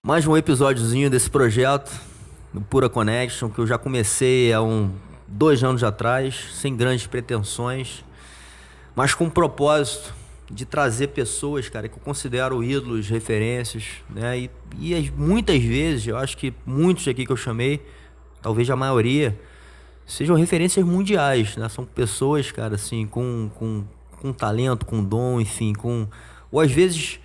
Mais um episódiozinho desse projeto, do Pura Connection, que eu já comecei há 2 anos atrás, sem grandes pretensões, mas com o propósito de trazer pessoas, cara, que eu considero ídolos, referências, né? E muitas vezes, eu acho que muitos aqui que eu chamei, talvez a maioria, sejam referências mundiais, né? São pessoas, cara, assim, com talento, com dom, enfim, ou às vezes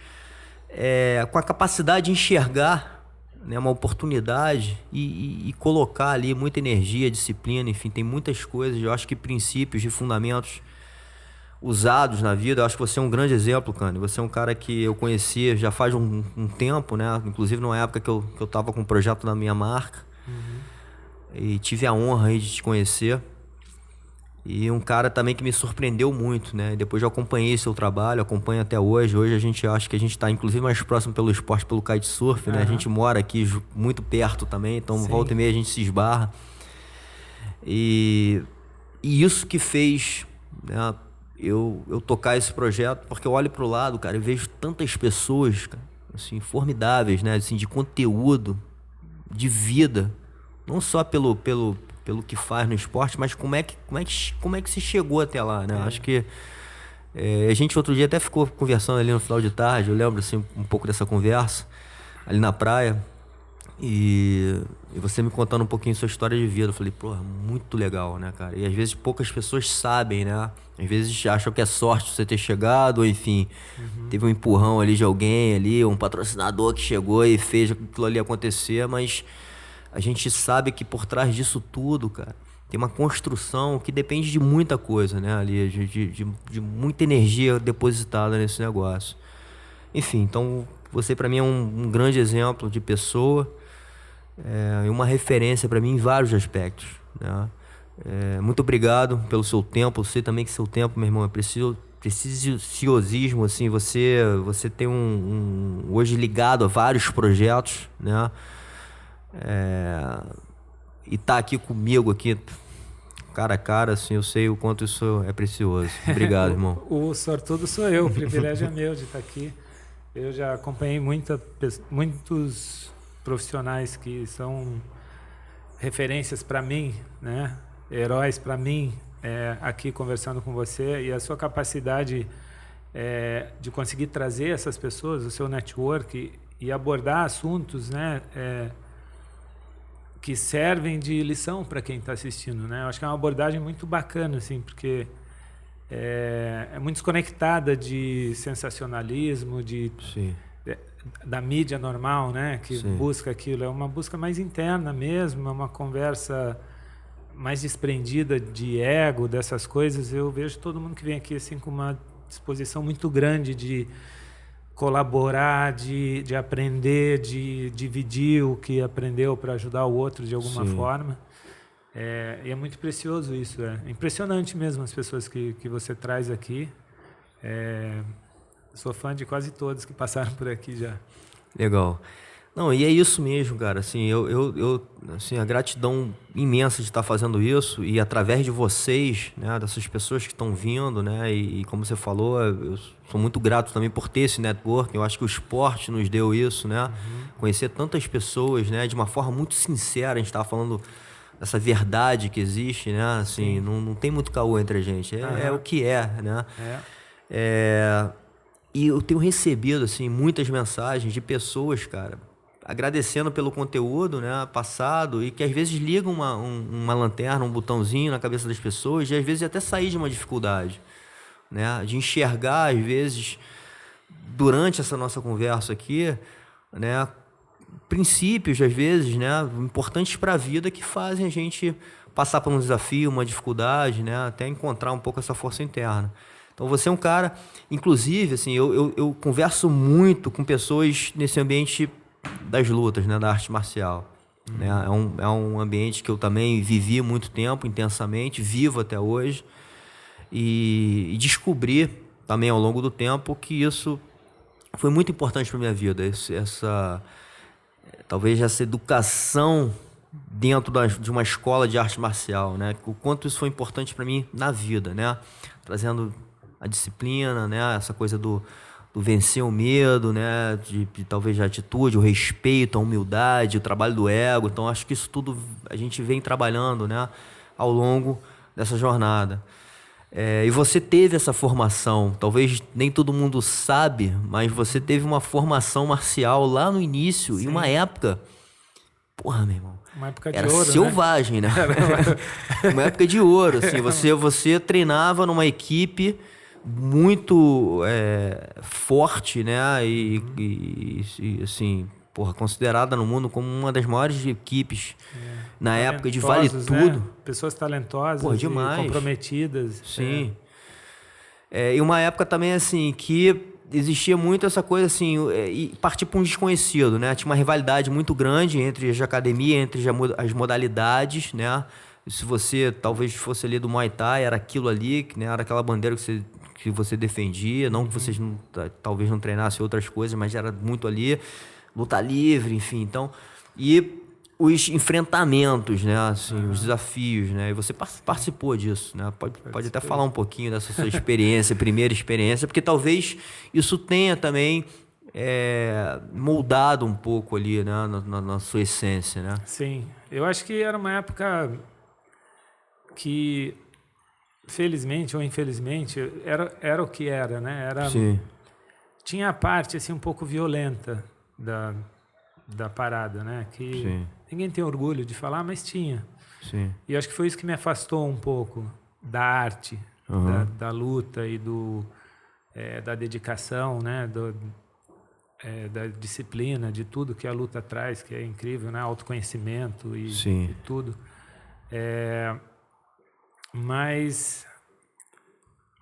com a capacidade de enxergar, né, uma oportunidade e colocar ali muita energia, disciplina, enfim, tem muitas coisas, eu acho que princípios e fundamentos usados na vida. Eu acho que você é um grande exemplo, Cândido. Você é um cara que eu conheci já faz um tempo, né? Inclusive numa época que eu tava com um projeto na minha marca. E tive a honra aí de te conhecer. E um cara também que me surpreendeu muito, né? Depois eu acompanhei seu trabalho, acompanho até hoje. Hoje a gente acha que a gente está inclusive mais próximo pelo esporte, pelo kitesurf, né? A gente mora aqui muito perto também, então Sim. Volta e meia a gente se esbarra. E isso que fez, né, eu tocar esse projeto, porque eu olho pro lado, cara, e vejo tantas pessoas, cara, assim, formidáveis, né? Assim, de conteúdo, de vida, não só pelo que faz no esporte, mas como é que se chegou até lá, né? Acho que a gente outro dia até ficou conversando ali no final de tarde, eu lembro assim um pouco dessa conversa ali na praia, e você me contando um pouquinho sua história de vida. Eu falei, pô, muito legal, né, cara? E às vezes poucas pessoas sabem, né? Às vezes acham que é sorte você ter chegado, ou enfim, teve um empurrão ali de alguém ali, um patrocinador que chegou e fez aquilo ali acontecer, mas a gente sabe que por trás disso tudo, cara, tem uma construção que depende de muita coisa, né? Ali, de muita energia depositada nesse negócio. Enfim, então você pra mim é um grande exemplo de pessoa, e uma referência pra mim em vários aspectos, né? Muito obrigado pelo seu tempo. Eu sei também que seu tempo, meu irmão, é preciosismo, assim. Você tem hoje ligado a vários projetos, né? E tá aqui comigo, aqui, cara a cara, assim, eu sei o quanto isso é precioso. Obrigado, irmão. O sortudo sou eu, o privilégio é meu de estar aqui. Eu já acompanhei muitos profissionais que são referências para mim, né? Heróis para mim, aqui conversando com você, e a sua capacidade de conseguir trazer essas pessoas, o seu network, e abordar assuntos, né? Que servem de lição para quem está assistindo, né? Eu acho que é uma abordagem muito bacana, assim, porque é muito desconectada de sensacionalismo, Sim. da mídia normal, né? Que Sim. busca aquilo. É uma busca mais interna mesmo, é uma conversa mais desprendida de ego, dessas coisas. Eu vejo todo mundo que vem aqui assim com uma disposição muito grande de colaborar, de aprender, de dividir o que aprendeu para ajudar o outro de alguma forma. E é muito precioso isso. É impressionante mesmo as pessoas que você traz aqui. Sou fã de quase todos que passaram por aqui já. Legal. Não, e é isso mesmo, cara. Assim, assim, a gratidão imensa de estar fazendo isso, e através de vocês, né, dessas pessoas que estão vindo, né, e como você falou, eu sou muito grato também por ter esse network. Eu acho que o esporte nos deu isso, né? Conhecer tantas pessoas, né, de uma forma muito sincera. A gente estava falando dessa verdade que existe, né? Assim, não tem muito caô entre a gente. É o que é, né? E eu tenho recebido, assim, muitas mensagens de pessoas, cara, agradecendo pelo conteúdo, né, passado, e que às vezes ligam uma lanterna, um botãozinho na cabeça das pessoas, e às vezes até sair de uma dificuldade, né, de enxergar, às vezes, durante essa nossa conversa aqui, né, princípios, às vezes, né, importantes para a vida, que fazem a gente passar por um desafio, uma dificuldade, né, até encontrar um pouco essa força interna. Então você é um cara, inclusive, assim, eu converso muito com pessoas nesse ambiente das lutas, né, da arte marcial. Né? É um ambiente que eu também vivi muito tempo, intensamente, vivo até hoje, e descobri também ao longo do tempo que isso foi muito importante para minha vida. Talvez essa educação dentro de uma escola de arte marcial, né? O quanto isso foi importante para mim na vida, né? Trazendo a disciplina, né? Essa coisa do do vencer o medo, né? De talvez a atitude, o respeito, a humildade, o trabalho do ego. Então, acho que isso tudo a gente vem trabalhando, né? Ao longo dessa jornada. E você teve essa formação, talvez nem todo mundo sabe, mas você teve uma formação marcial lá no início, Sim. em uma época, porra, meu irmão, Uma época de era ouro, selvagem, né? Uma época de ouro, assim, você treinava numa equipe muito forte, né? E assim, porra, considerada no mundo como uma das maiores equipes na época de Vale Tudo. Né? Pessoas talentosas, porra, demais. e comprometidas. Sim. E uma época também, assim, que existia muito essa coisa, assim, e partir para um desconhecido, né? Tinha uma rivalidade muito grande entre as academias, entre as modalidades, né? E se você talvez fosse ali do Muay Thai, era aquilo ali, né? Era aquela bandeira que você defendia, não que vocês talvez não treinassem outras coisas, mas era muito ali, luta livre, enfim, então... E os enfrentamentos, né, assim, os desafios, né, e você participou disso, né, pode até falar um pouquinho dessa sua experiência, primeira experiência, porque talvez isso tenha também moldado um pouco ali, né, na sua essência, né? Sim, eu acho que era uma época que, felizmente ou infelizmente, era o que era, né, Sim. Tinha a parte, assim, um pouco violenta da parada, né? Que Sim. ninguém tem orgulho de falar, mas tinha. Sim. E acho que foi isso que me afastou um pouco da arte, da luta e da dedicação, né? Da disciplina, de tudo que a luta traz, que é incrível, né? Autoconhecimento e tudo. Mas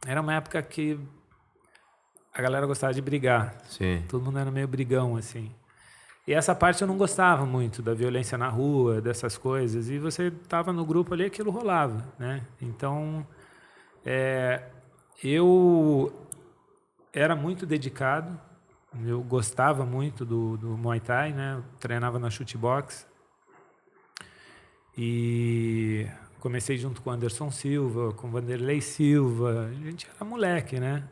era uma época que a galera gostava de brigar. Sim. Todo mundo era meio brigão, assim. E essa parte eu não gostava muito, da violência na rua, dessas coisas. E você estava no grupo ali, aquilo rolava, né? Então, eu era muito dedicado. Eu gostava muito do Muay Thai, né? Eu treinava na shootbox. E comecei junto com o Anderson Silva, com o Vanderlei Silva. A gente era moleque, né?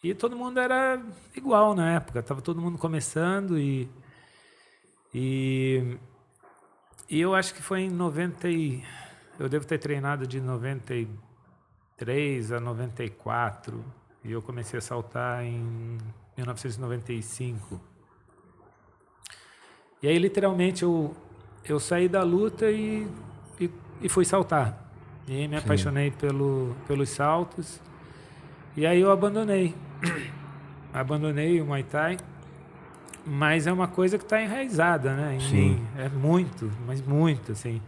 E todo mundo era igual na época, estava todo mundo começando e eu acho que foi em 90 eu devo ter treinado de 93 a 94 e eu comecei a saltar em 1995. E aí literalmente eu saí da luta e fui saltar. E aí me apaixonei pelos saltos. E aí eu abandonei o Muay Thai, mas é uma coisa que está enraizada, né, em mim. É muito, mas muito, assim.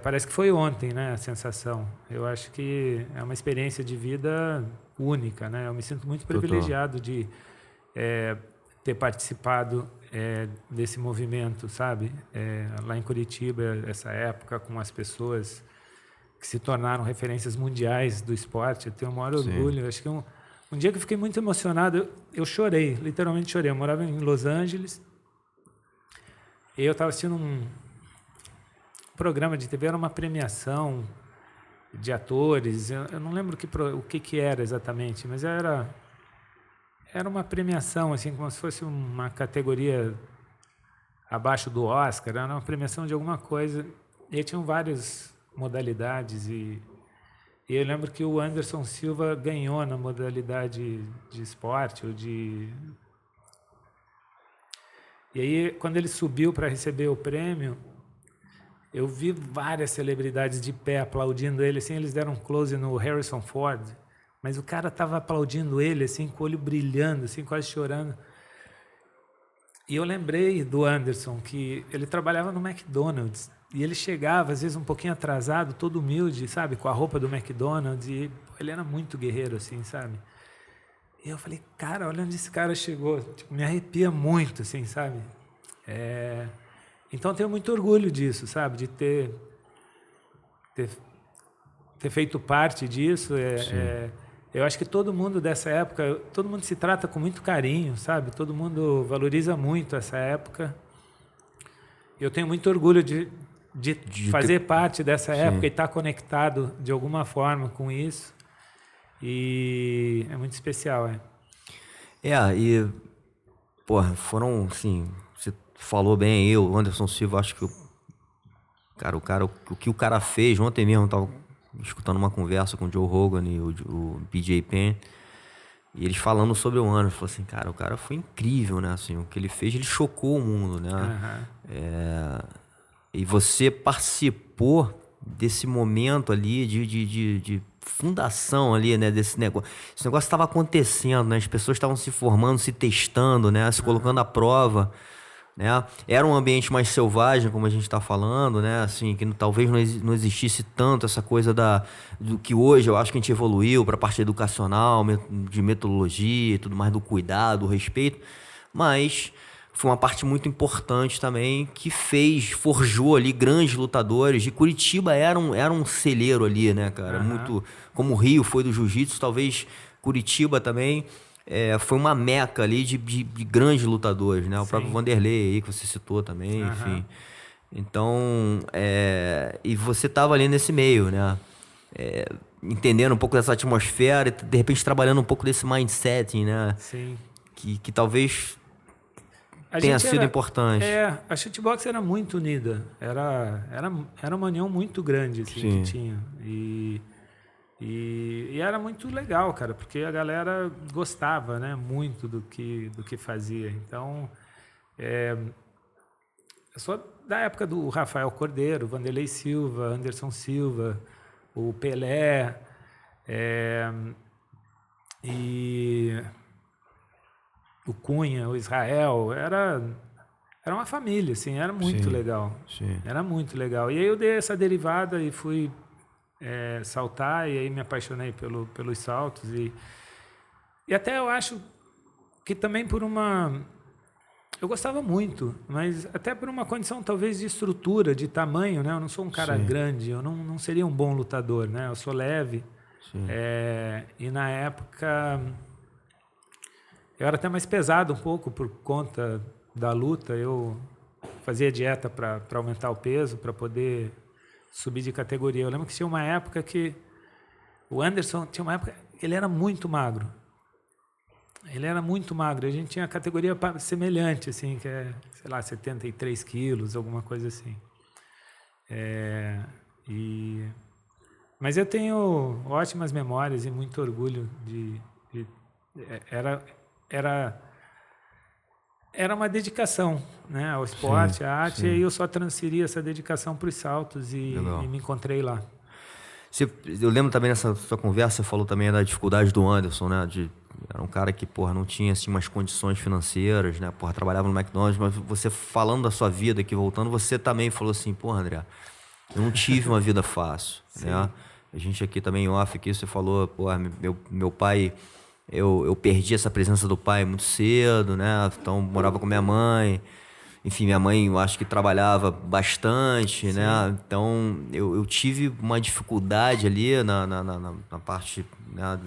Parece que foi ontem, né, a sensação. Eu acho que é uma experiência de vida única, né. Eu me sinto muito privilegiado de ter participado desse movimento, sabe? Lá em Curitiba, essa época, com as pessoas que se tornaram referências mundiais do esporte. Eu tenho o maior orgulho. Acho que um dia que eu fiquei muito emocionado, eu chorei, literalmente chorei. Eu morava em Los Angeles e eu estava assistindo um programa de TV, era uma premiação de atores. Eu não lembro o que era exatamente, mas era uma premiação, assim, como se fosse uma categoria abaixo do Oscar. Era uma premiação de alguma coisa. E tinham várias modalidades e eu lembro que o Anderson Silva ganhou na modalidade de esporte e aí quando ele subiu para receber o prêmio, eu vi várias celebridades de pé aplaudindo ele, assim. Eles deram um close no Harrison Ford, mas o cara estava aplaudindo ele, assim, com o olho brilhando, assim, quase chorando. E eu lembrei do Anderson, que ele trabalhava no McDonald's. E ele chegava, às vezes, um pouquinho atrasado, todo humilde, sabe? Com a roupa do McDonald's. E ele era muito guerreiro, assim, sabe? E eu falei, cara, olha onde esse cara chegou. Tipo, me arrepia muito, assim, sabe? Então, eu tenho muito orgulho disso, sabe? De ter feito parte disso. Eu acho que todo mundo dessa época, todo mundo se trata com muito carinho, sabe? Todo mundo valoriza muito essa época. Eu tenho muito orgulho de fazer parte dessa época e estar conectado de alguma forma com isso. E é muito especial, E, porra, foram, assim, você falou bem aí, o Anderson Silva, acho que o que o cara fez, ontem mesmo eu tava escutando uma conversa com o Joe Rogan e o BJ Penn, e eles falando sobre o Anderson, falou assim, cara, o cara foi incrível, né, assim, o que ele fez, ele chocou o mundo, né, e você participou desse momento ali de fundação ali, né, desse negócio. Esse negócio estava acontecendo, né, as pessoas estavam se formando, se testando, né, se colocando à prova, né? Era um ambiente mais selvagem, como a gente está falando, né? Assim, que talvez não existisse tanto essa coisa do que hoje eu acho que a gente evoluiu para a parte educacional, de metodologia e tudo mais, do cuidado, do respeito, mas foi uma parte muito importante também que forjou ali grandes lutadores. E Curitiba era um celeiro ali, né, cara? Muito, como o Rio foi do jiu-jitsu, talvez Curitiba também foi uma meca ali de grandes lutadores, né? O próprio Vanderlei aí que você citou também, enfim. Então, e você tava ali nesse meio, né? Entendendo um pouco dessa atmosfera e de repente trabalhando um pouco desse mindset, né? Sim. Que talvez tenha sido importante. A shootbox era muito unida. Era uma união muito grande assim, que tinha. E era muito legal, cara, porque a galera gostava, né, muito do que fazia. Então, eu sou da época do Rafael Cordeiro, Vanderlei Silva, Anderson Silva, o Pelé, e o Cunha, o Israel. Era uma família, assim, era muito legal. Sim. Era muito legal. E aí eu dei essa derivada e fui saltar, e aí me apaixonei pelos saltos. E até eu acho que também por eu gostava muito, mas até por uma condição talvez de estrutura, de tamanho, né? Eu não sou um cara grande, eu não seria um bom lutador, né? Eu sou leve. E na época eu era até mais pesado um pouco por conta da luta. Eu fazia dieta para aumentar o peso, para poder subir de categoria. Eu lembro que tinha uma época que o Anderson tinha uma época que ele era muito magro. Ele era muito magro. A gente tinha categoria semelhante, assim, que é, sei lá, 73 quilos, alguma coisa assim. Mas eu tenho ótimas memórias e muito orgulho era uma dedicação, né, ao esporte, à arte, e eu só transferi essa dedicação para os saltos e me encontrei lá. Eu lembro também nessa sua conversa, você falou também da dificuldade do Anderson, né? Era um cara que, porra, não tinha assim, umas condições financeiras, né? Porra, trabalhava no McDonald's, mas você falando da sua vida aqui, voltando, você também falou assim, porra, André, eu não tive uma vida fácil, né? A gente aqui também, off, aqui, você falou, porra, meu pai, eu perdi essa presença do pai muito cedo, né? Então, morava com minha mãe. Enfim, minha mãe, eu acho que trabalhava bastante, né? Então, eu tive uma dificuldade ali na parte, né,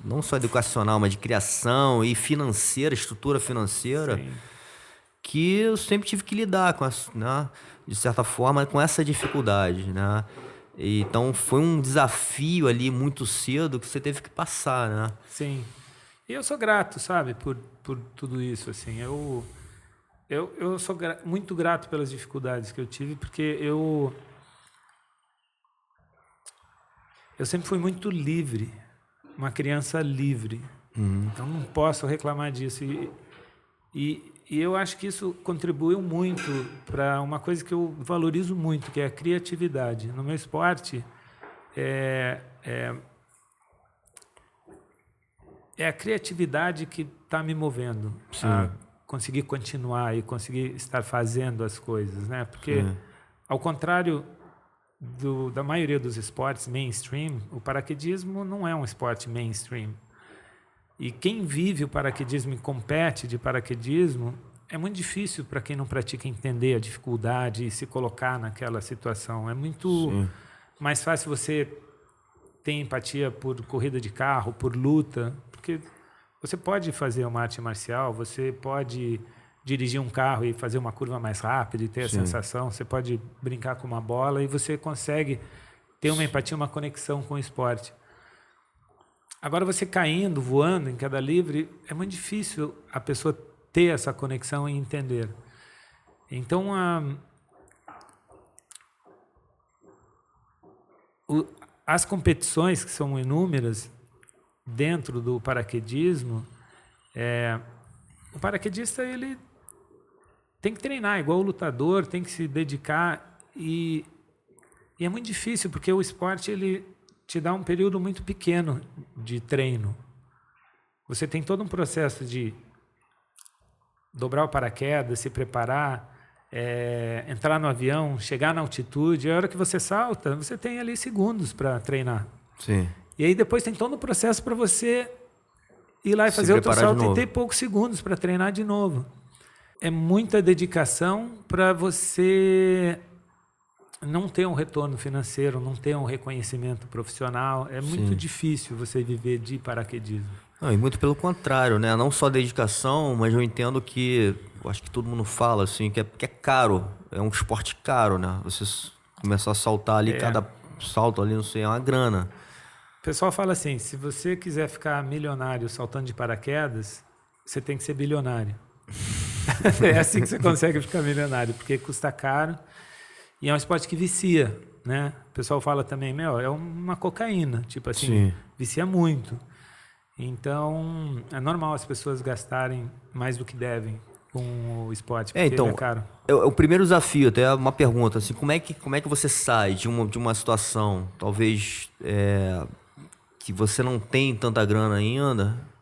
não só educacional, mas de criação e financeira, estrutura financeira, que eu sempre tive que lidar com né, de certa forma, com essa dificuldade, né? Então, foi um desafio ali muito cedo que você teve que passar, né? Sim. E eu sou grato, sabe, por tudo isso, assim. Eu sou muito grato pelas dificuldades que eu tive, porque eu sempre fui muito livre, uma criança livre. Então não posso reclamar disso. E eu acho que isso contribuiu muito para uma coisa que eu valorizo muito, que é a criatividade. No meu esporte, é a criatividade que está me movendo a conseguir continuar e conseguir estar fazendo as coisas, né? Porque, ao contrário da maioria dos esportes mainstream, o paraquedismo não é um esporte mainstream. E quem vive o paraquedismo e compete de paraquedismo, é muito difícil para quem não pratica entender a dificuldade e se colocar naquela situação. É muito mais fácil você ter empatia por corrida de carro, por luta, porque você pode fazer uma arte marcial, você pode dirigir um carro e fazer uma curva mais rápida e ter a sensação, você pode brincar com uma bola e você consegue ter uma empatia, uma conexão com o esporte. Agora, você caindo, voando em queda livre, é muito difícil a pessoa ter essa conexão e entender. Então, as competições, que são inúmeras, dentro do paraquedismo, o paraquedista ele tem que treinar, igual o lutador, tem que se dedicar e é muito difícil, porque o esporte ele te dá um período muito pequeno de treino. Você tem todo um processo de dobrar o paraquedas, se preparar, entrar no avião, chegar na altitude. A hora que você salta, você tem ali segundos para treinar. Sim. E aí depois tem todo um processo para você ir lá e fazer outro salto e ter poucos segundos para treinar de novo. É muita dedicação para você não ter um retorno financeiro, não ter um reconhecimento profissional. É muito difícil você viver de paraquedismo. Não, e muito pelo contrário, né? Não só dedicação, mas eu entendo que, eu acho que todo mundo fala assim, que é caro, é um esporte caro, né? Você começar a saltar ali, cada salto ali, não sei, é uma grana. O pessoal fala assim, se você quiser ficar milionário saltando de paraquedas, você tem que ser bilionário. É assim que você consegue ficar milionário, porque custa caro e é um esporte que vicia, né? O pessoal fala também, é uma cocaína, tipo assim, vicia muito. Então, é normal as pessoas gastarem mais do que devem com o esporte, porque então, ele é caro. O primeiro desafio, até uma pergunta, assim, como é que você sai de uma situação, talvez, que você não tem tanta grana ainda,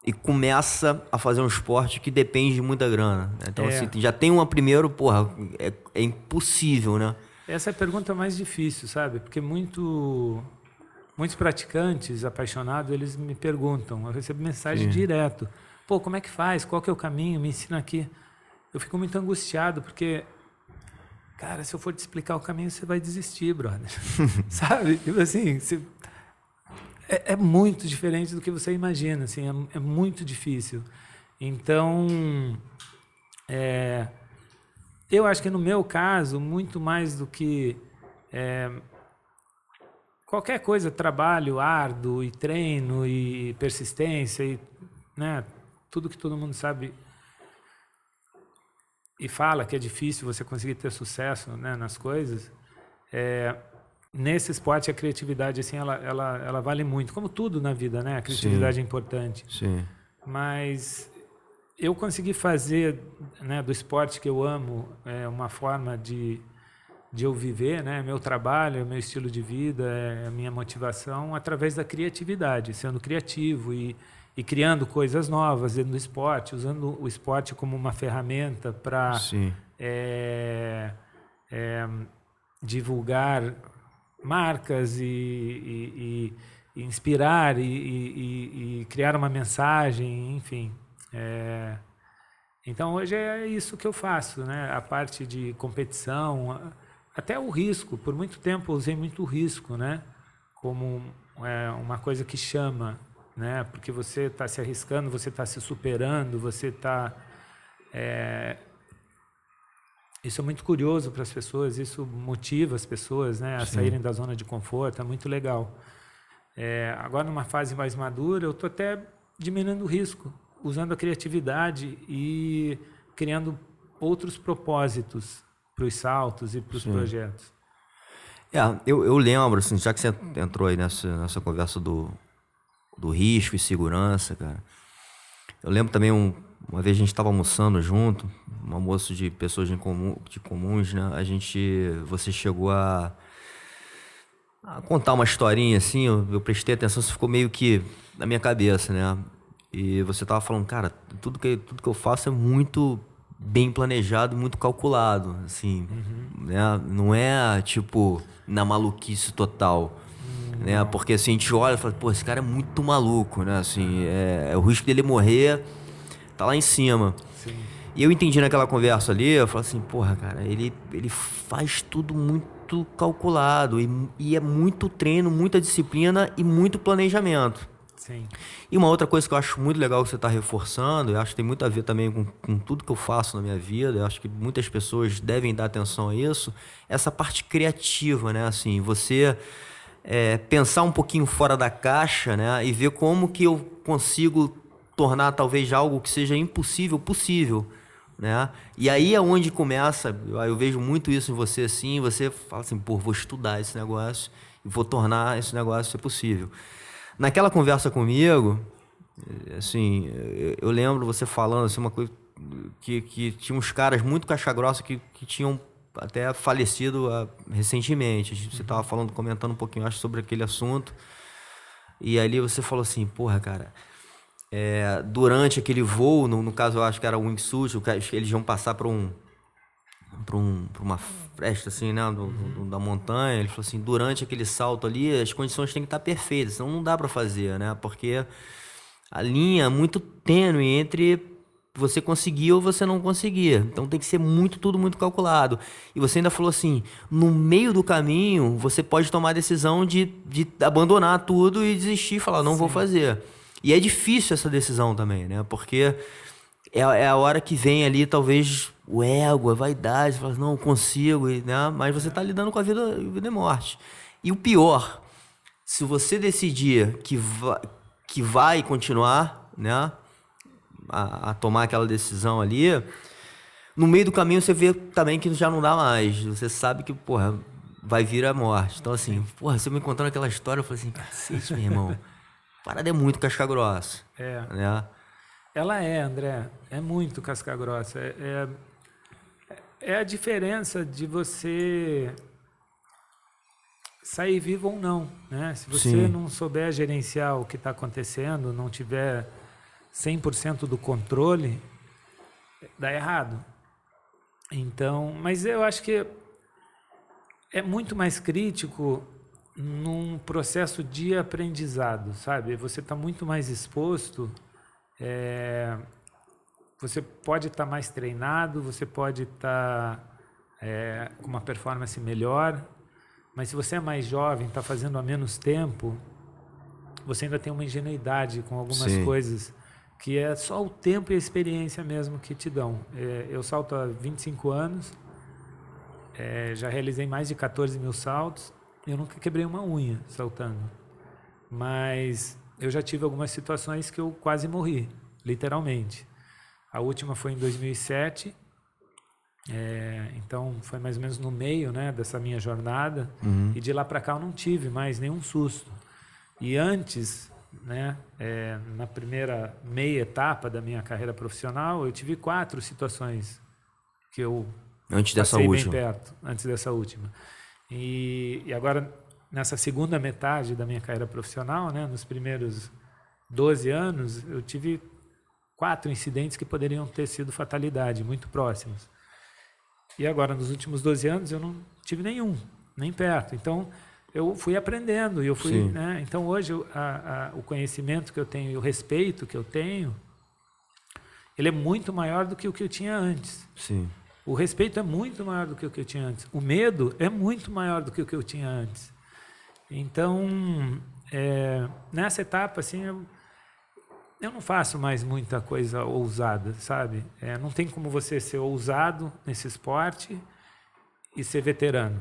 e começa a fazer um esporte que depende de muita grana? Então, assim, já tem uma primeiro, é impossível, né? Essa é a pergunta mais difícil, sabe? Porque muitos praticantes apaixonados, eles me perguntam, eu recebo mensagem direto. Pô, como é que faz? Qual que é o caminho? Me ensina aqui. Eu fico muito angustiado, porque, cara, se eu for te explicar o caminho, você vai desistir, brother. Sabe? Tipo assim, é muito diferente do que você imagina, assim, é muito difícil. Então, eu acho que no meu caso, muito mais do que qualquer coisa, trabalho árduo e treino e persistência e, né, tudo que todo mundo sabe e fala que é difícil você conseguir ter sucesso, né, nas coisas, nesse esporte a criatividade assim, ela vale muito, como tudo na vida, né? A criatividade é importante. Sim. Mas eu consegui fazer, né, do esporte que eu amo uma forma de eu viver, né, meu trabalho, meu estilo de vida, a minha motivação através da criatividade, sendo criativo e criando coisas novas dentro do esporte, usando o esporte como uma ferramenta para divulgar marcas e inspirar e criar uma mensagem, enfim. Então hoje é isso que eu faço, né? A parte de competição, até o risco. Por muito tempo eu usei muito o risco, né? Como uma coisa que chama, né? Porque você está se arriscando, você está se superando, você está... Isso é muito curioso para as pessoas, isso motiva as pessoas, né, a saírem da zona de conforto, é muito legal. Agora, numa fase mais madura, eu estou até diminuindo o risco, usando a criatividade e criando outros propósitos para os saltos e para os projetos. Eu lembro, assim, já que você entrou aí nessa conversa do risco e segurança, cara, eu lembro também uma vez a gente estava almoçando junto, um almoço de pessoas de comuns, né? Você chegou a contar uma historinha assim, eu prestei atenção, isso ficou meio que na minha cabeça, né? E você tava falando, cara, tudo que eu faço é muito bem planejado, muito calculado, assim, né? Não é tipo na maluquice total, né? Porque assim, a gente olha e fala, pô, esse cara é muito maluco, né? Assim, o risco dele morrer tá lá em cima. Sim. E eu entendi naquela conversa ali, eu falo assim, porra, cara, ele faz tudo muito calculado e é muito treino, muita disciplina e muito planejamento. Sim. E uma outra coisa que eu acho muito legal que você está reforçando, eu acho que tem muito a ver também com tudo que eu faço na minha vida, eu acho que muitas pessoas devem dar atenção a isso, essa parte criativa, né? Assim, você pensar um pouquinho fora da caixa, né? E ver como que eu consigo tornar talvez algo que seja impossível, possível, né? E aí é onde começa, eu vejo muito isso em você assim, você fala assim, pô, vou estudar esse negócio e vou tornar esse negócio ser possível. Naquela conversa comigo, assim, eu lembro você falando assim, uma coisa que tinha uns caras muito caixa-grossa que tinham até falecido recentemente. Você estava falando, comentando um pouquinho, acho, sobre aquele assunto. E ali você falou assim, porra, cara, durante aquele voo, no caso eu acho que era o wingsuit, eles iam passar por uma fresta assim, né, da montanha. Ele falou assim, durante aquele salto ali, as condições têm que estar perfeitas, senão não dá para fazer, né, porque a linha é muito tênue entre você conseguir ou você não conseguir. Então tem que ser tudo muito calculado. E você ainda falou assim, no meio do caminho, você pode tomar a decisão de abandonar tudo e desistir e falar, não vou fazer. E é difícil essa decisão também, né? Porque é a hora que vem ali, talvez, o ego, a vaidade, você fala, não, eu consigo, né? Mas você está lidando com a vida e morte. E o pior, se você decidir que vai continuar, né, a tomar aquela decisão ali, no meio do caminho você vê também que já não dá mais. Você sabe que, porra, vai vir a morte. Então, assim, porra, você me contando aquela história, eu falei assim, cacete, meu irmão, a parada é muito casca-grossa. Né? Ela André, é muito casca-grossa. É a diferença de você sair vivo ou não, né? Se você não souber gerenciar o que está acontecendo, não tiver 100% do controle, dá errado. Então, mas eu acho que é muito mais crítico num processo de aprendizado, sabe? Você está muito mais exposto, você pode estar mais treinado, você pode estar com uma performance melhor, mas se você é mais jovem, está fazendo há menos tempo, você ainda tem uma ingenuidade com algumas coisas que é só o tempo e a experiência mesmo que te dão. Eu salto há 25 anos, já realizei mais de 14 mil saltos, eu nunca quebrei uma unha saltando, mas eu já tive algumas situações que eu quase morri, literalmente. A última foi em 2007, então foi mais ou menos no meio, né, dessa minha jornada, e de lá para cá eu não tive mais nenhum susto. E antes, né, na primeira meia etapa da minha carreira profissional, eu tive 4 situações que eu passei bem perto, antes dessa última. E agora, nessa segunda metade da minha carreira profissional, né, nos primeiros 12 anos, eu tive 4 incidentes que poderiam ter sido fatalidade, muito próximos. E agora, nos últimos 12 anos, eu não tive nenhum, nem perto. Então, eu fui aprendendo, e eu fui, né? Então, hoje, o conhecimento que eu tenho e o respeito que eu tenho, ele é muito maior do que o que eu tinha antes. Sim. O respeito é muito maior do que o que eu tinha antes. O medo é muito maior do que o que eu tinha antes. Então, nessa etapa, assim, eu não faço mais muita coisa ousada, sabe? Não tem como você ser ousado nesse esporte e ser veterano.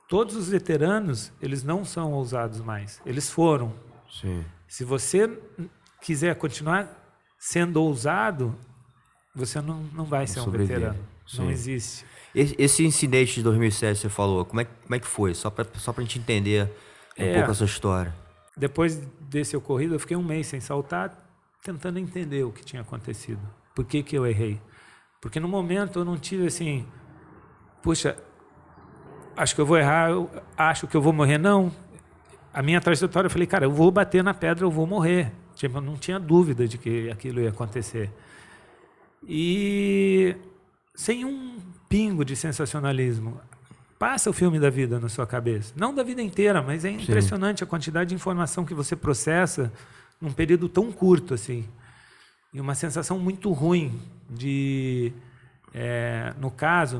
Todos os veteranos, eles não são ousados mais. Eles foram. Sim. Se você quiser continuar sendo ousado, você não vai ser um veterano. Sim. Não existe. Esse incidente de 2007 você falou, como é que foi? Só pra gente entender um pouco essa história. Depois desse ocorrido, eu fiquei um mês sem saltar, tentando entender o que tinha acontecido. Por que eu errei? Porque no momento eu não tive assim, puxa, acho que eu vou errar, eu acho que eu vou morrer. Não. A minha trajetória, eu falei, cara, eu vou bater na pedra, eu vou morrer. Tipo, eu não tinha dúvida de que aquilo ia acontecer. E sem um pingo de sensacionalismo. Passa o filme da vida na sua cabeça. Não da vida inteira, mas é impressionante a quantidade de informação que você processa num período tão curto assim. E uma sensação muito ruim de...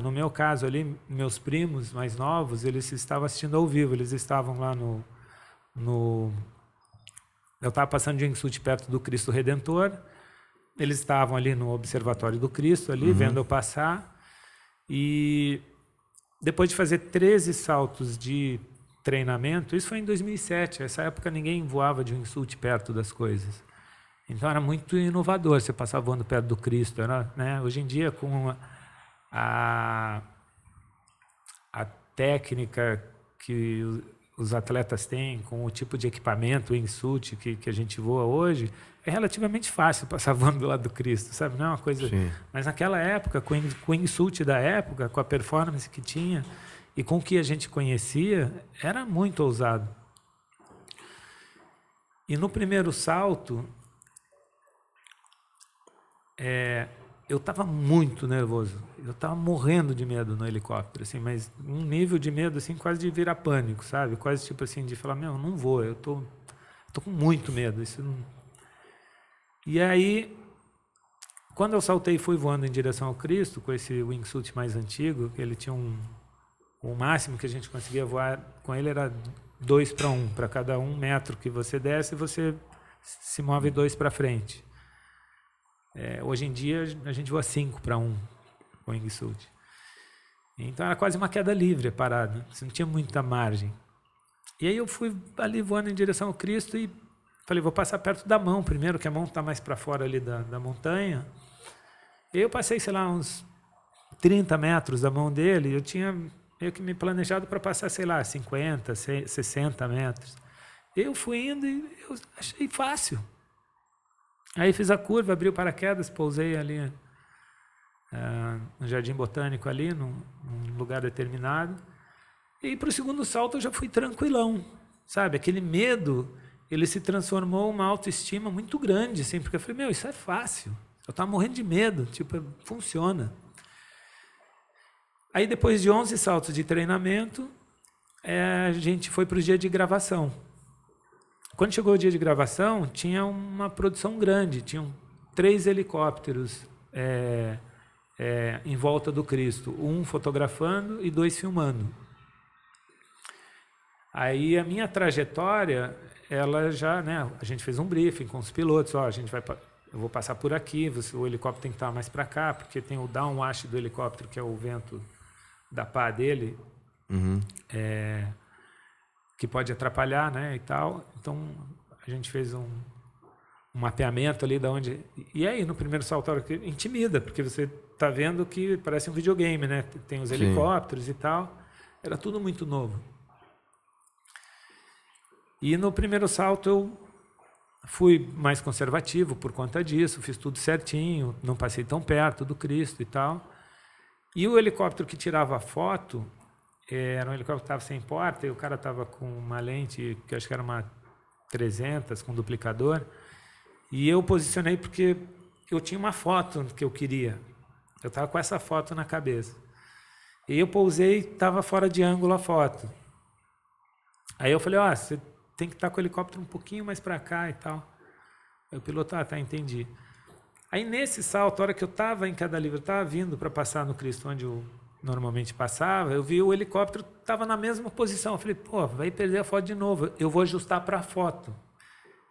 no meu caso ali, meus primos mais novos, eles estavam assistindo ao vivo, eles estavam lá eu estava passando de wingsuit perto do Cristo Redentor, eles estavam ali no Observatório do Cristo, ali, vendo eu passar, e depois de fazer 13 saltos de treinamento, isso foi em 2007, essa época ninguém voava de wingsuit perto das coisas. Então era muito inovador, você passar voando perto do Cristo. Era, né? Hoje em dia, com a técnica que os atletas têm, com o tipo de equipamento, o wingsuit que a gente voa hoje, é relativamente fácil passar voando do lado do Cristo, sabe? Não é uma coisa... Sim. Mas naquela época, com o wingsuit da época, com a performance que tinha e com o que a gente conhecia, era muito ousado. E no primeiro salto, eu estava muito nervoso. Eu estava morrendo de medo no helicóptero, assim, mas um nível de medo assim, quase de virar pânico, sabe? Quase tipo assim, de falar, meu, não vou, eu tô com muito medo. Isso não... E aí, quando eu saltei e fui voando em direção ao Cristo, com esse wingsuit mais antigo, ele tinha o máximo que a gente conseguia voar com ele era 2:1. Para cada 1 metro que você desce, você se move 2 para frente. Hoje em dia, a gente voa 5:1 com o wingsuit. Então, era quase uma queda livre, parada. Você não tinha muita margem. E aí eu fui ali voando em direção ao Cristo e falei, vou passar perto da mão primeiro, que a mão está mais para fora ali da montanha. E aí eu passei, sei lá, uns 30 metros da mão dele. Eu tinha meio que me planejado para passar, sei lá, 50, 60 metros. Eu fui indo e eu achei fácil. Aí fiz a curva, abri o paraquedas, pousei ali no Jardim Botânico, ali, num lugar determinado. E para o segundo salto eu já fui tranquilão, sabe? Aquele medo, ele se transformou em uma autoestima muito grande, assim, porque eu falei, meu, isso é fácil. Eu estava morrendo de medo, tipo, funciona. Aí depois de 11 saltos de treinamento, a gente foi para o dia de gravação. Quando chegou o dia de gravação, tinha uma produção grande, tinham 3 helicópteros em volta do Cristo, 1 fotografando e 2 filmando. Aí a minha trajetória, ela já, né, a gente fez um briefing com os pilotos, eu vou passar por aqui, o helicóptero tem que estar mais para cá, porque tem o downwash do helicóptero, que é o vento da pá dele, que pode atrapalhar, né, e tal. Então, a gente fez um mapeamento ali da onde... E aí, no primeiro salto, intimida, porque você está vendo que parece um videogame, né? Tem os helicópteros e tal. Era tudo muito novo. E no primeiro salto eu fui mais conservativo por conta disso, fiz tudo certinho, não passei tão perto do Cristo e tal. E o helicóptero que tirava a foto... Era um helicóptero que estava sem porta e o cara estava com uma lente, que eu acho que era uma 300, com duplicador. E eu posicionei porque eu tinha uma foto que eu queria. Eu estava com essa foto na cabeça. E eu pousei e estava fora de ângulo a foto. Aí eu falei, você tem que estar com o helicóptero um pouquinho mais para cá e tal. Aí o piloto, tá, entendi. Aí nesse salto, a hora que eu estava em queda livre, eu estava vindo para passar no Cristo, onde eu normalmente passava, eu vi o helicóptero estava na mesma posição. Eu falei, vai perder a foto de novo. Eu vou ajustar para a foto.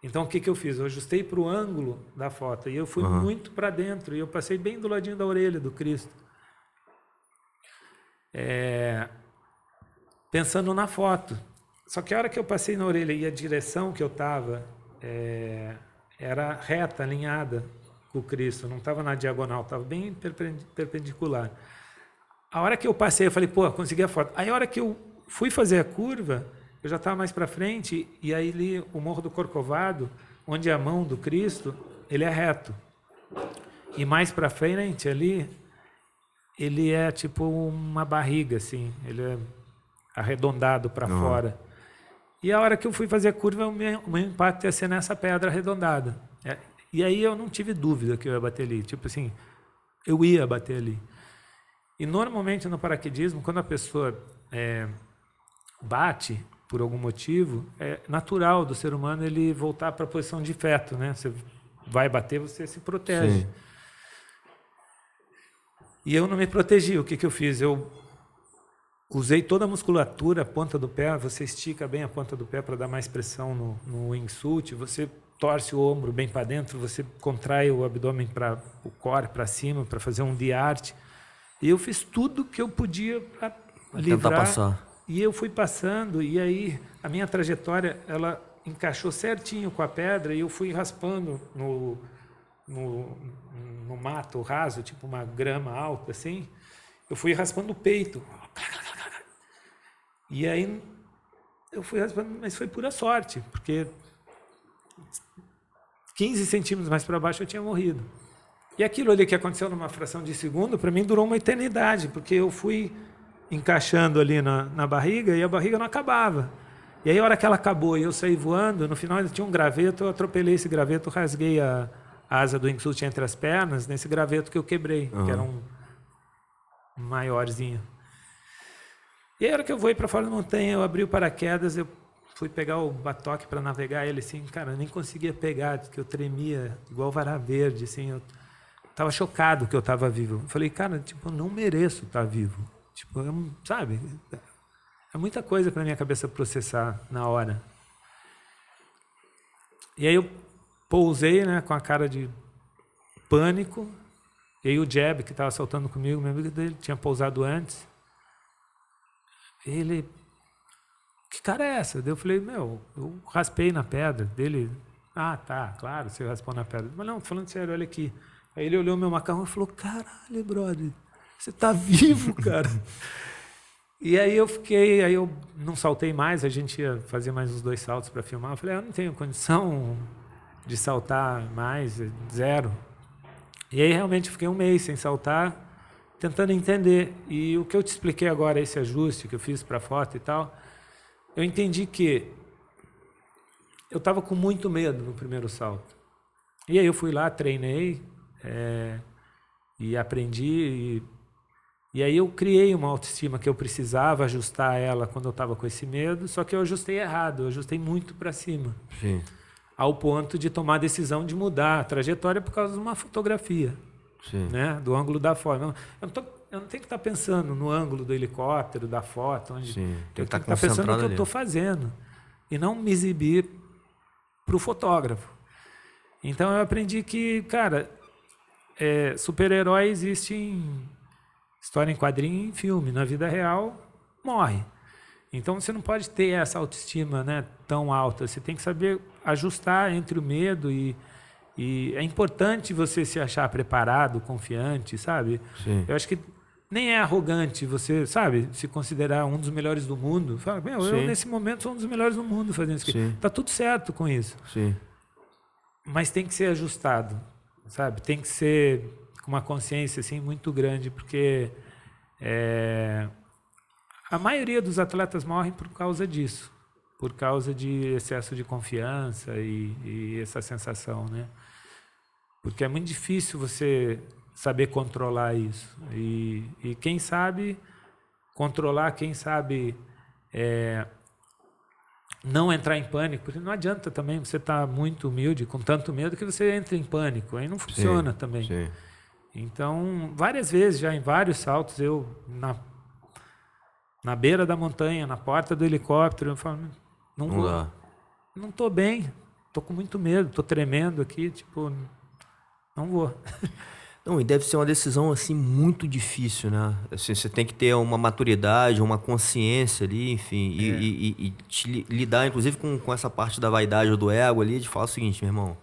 Então, o que eu fiz? Eu ajustei para o ângulo da foto. E eu fui muito para dentro. E eu passei bem do ladinho da orelha do Cristo. Pensando na foto. Só que a hora que eu passei na orelha e a direção que eu estava era reta, alinhada com o Cristo. Não estava na diagonal, estava bem perpendicular. A hora que eu passei, eu falei, consegui a foto. Aí a hora que eu fui fazer a curva, eu já estava mais para frente, e aí ali o Morro do Corcovado, onde é a mão do Cristo, ele é reto. E mais para frente ali, ele é tipo uma barriga, assim, ele é arredondado para fora. E a hora que eu fui fazer a curva, o meu impacto ia ser nessa pedra arredondada. E aí eu não tive dúvida que eu ia bater ali. Tipo assim, eu ia bater ali. E normalmente no paraquedismo, quando a pessoa bate por algum motivo, é natural do ser humano ele voltar para a posição de feto, né? Você vai bater, você se protege. Sim. E eu não me protegi. O que eu fiz? Eu usei toda a musculatura, a ponta do pé, você estica bem a ponta do pé para dar mais pressão no wingsuit, você torce o ombro bem para dentro, você contrai o abdômen para o core, para cima, para fazer um diarte. E eu fiz tudo que eu podia para livrar. Passar. E eu fui passando, e aí a minha trajetória, ela encaixou certinho com a pedra, e eu fui raspando no mato raso, tipo uma grama alta, assim. Eu fui raspando o peito. E aí eu fui raspando, mas foi pura sorte, porque 15 centímetros mais para baixo eu tinha morrido. E aquilo ali que aconteceu numa fração de segundo, para mim durou uma eternidade, porque eu fui encaixando ali na barriga e a barriga não acabava. E aí a hora que ela acabou e eu saí voando, no final ainda tinha um graveto, eu atropelei esse graveto, rasguei a asa do wingsuit entre as pernas, nesse graveto que eu quebrei, que era um maiorzinho. E aí a hora que eu voei para fora da montanha, eu abri o paraquedas, eu fui pegar o batoque para navegar ele, assim, cara, eu nem conseguia pegar, porque eu tremia igual vara verde, assim, eu tava chocado que eu tava vivo. Eu falei, cara, tipo, eu não mereço estar vivo. Tipo, sabe? É muita coisa para minha cabeça processar na hora. E aí eu pousei, né, com a cara de pânico. E aí o Jeb, que estava saltando comigo, meu amigo dele, tinha pousado antes. Ele, que cara é essa? Daí eu falei, eu raspei na pedra dele. Ah, tá, claro, você raspou na pedra. Mas não, tô falando sério, olha aqui. Aí ele olhou meu macarrão e falou, caralho, brother, você tá vivo, cara. E aí eu não saltei mais, a gente ia fazer mais uns 2 saltos para filmar. Eu falei, eu não tenho condição de saltar mais, 0. E aí realmente fiquei um mês sem saltar, tentando entender. E o que eu te expliquei agora, esse ajuste que eu fiz para a foto e tal, eu entendi que eu estava com muito medo no primeiro salto. E aí eu fui lá, treinei e aprendi. E aí eu criei uma autoestima que eu precisava ajustar ela quando eu estava com esse medo, só que eu ajustei errado, eu ajustei muito para cima. Sim. Ao ponto de tomar a decisão de mudar a trajetória por causa de uma fotografia. Sim. Né? Do ângulo da foto. Eu não tenho que estar pensando no ângulo do helicóptero, da foto, onde Sim. eu tenho que estar concentrado pensando no que eu ali. estou fazendo e não me exibir para o fotógrafo. Então eu aprendi que, cara, super-herói existe em história em quadrinho e em filme. Na vida real, morre. Então você não pode ter essa autoestima, né, tão alta. Você tem que saber ajustar entre o medo e é importante você se achar preparado, confiante, sabe? Sim. Eu acho que nem é arrogante você, sabe, se considerar um dos melhores do mundo. Fala, eu nesse momento sou um dos melhores do mundo fazendo isso aqui. Tá tudo certo com isso. Sim. Mas tem que ser ajustado, sabe? Tem que ser com uma consciência assim muito grande, porque a maioria dos atletas morrem por causa disso, por causa de excesso de confiança e essa sensação, né? Porque é muito difícil você saber controlar isso. E quem sabe controlar, quem sabe não entrar em pânico, porque não adianta também você estar muito humilde, com tanto medo, que você entra em pânico. Aí não funciona também. Sim. Então, várias vezes, já em vários saltos, eu na beira da montanha, na porta do helicóptero, eu falo, não vou, não estou bem, estou com muito medo, estou tremendo aqui, tipo, não vou. Não, e deve ser uma decisão assim muito difícil, né? Assim, você tem que ter uma maturidade, uma consciência ali, enfim, e lidar, inclusive, com essa parte da vaidade ou do ego ali, de falar o seguinte, meu irmão,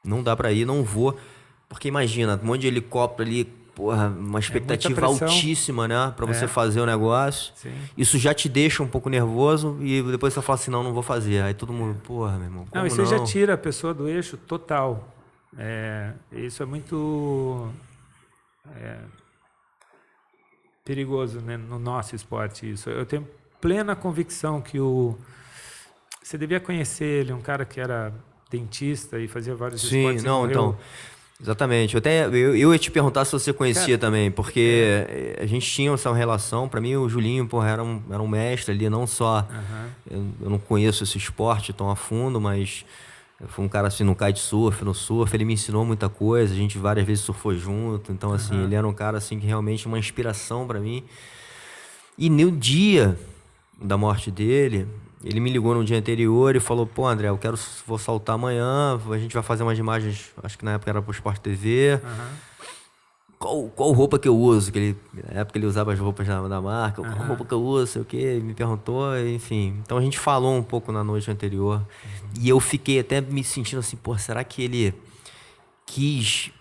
não dá pra ir, não vou, porque imagina, um monte de helicóptero ali, porra, uma expectativa altíssima, né? Pra você fazer o negócio. Sim. Isso já te deixa um pouco nervoso e depois você fala assim, não vou fazer. Aí todo mundo, porra, meu irmão, como não? E você já tira a pessoa do eixo total. Isso é muito perigoso, né, no nosso esporte. Isso. Eu tenho plena convicção que você devia conhecer ele, um cara que era dentista e fazia vários esportes. Sim, não, então... Exatamente. Eu ia te perguntar se você conhecia também, porque a gente tinha essa relação. Para mim, o Julinho, porra, era um mestre ali, não só... Eu não conheço esse esporte tão a fundo, mas foi um cara assim no kitesurf, no surf, ele me ensinou muita coisa, a gente várias vezes surfou junto, então assim, ele era um cara assim que realmente uma inspiração para mim. E no dia da morte dele, ele me ligou no dia anterior e falou, pô, André, vou saltar amanhã, a gente vai fazer umas imagens, acho que na época era pro Sport TV. qual roupa que eu uso, que ele, na época ele usava as roupas da marca, qual roupa que eu uso, sei o que, me perguntou, enfim. Então a gente falou um pouco na noite anterior, e eu fiquei até me sentindo assim, pô, será que ele quis,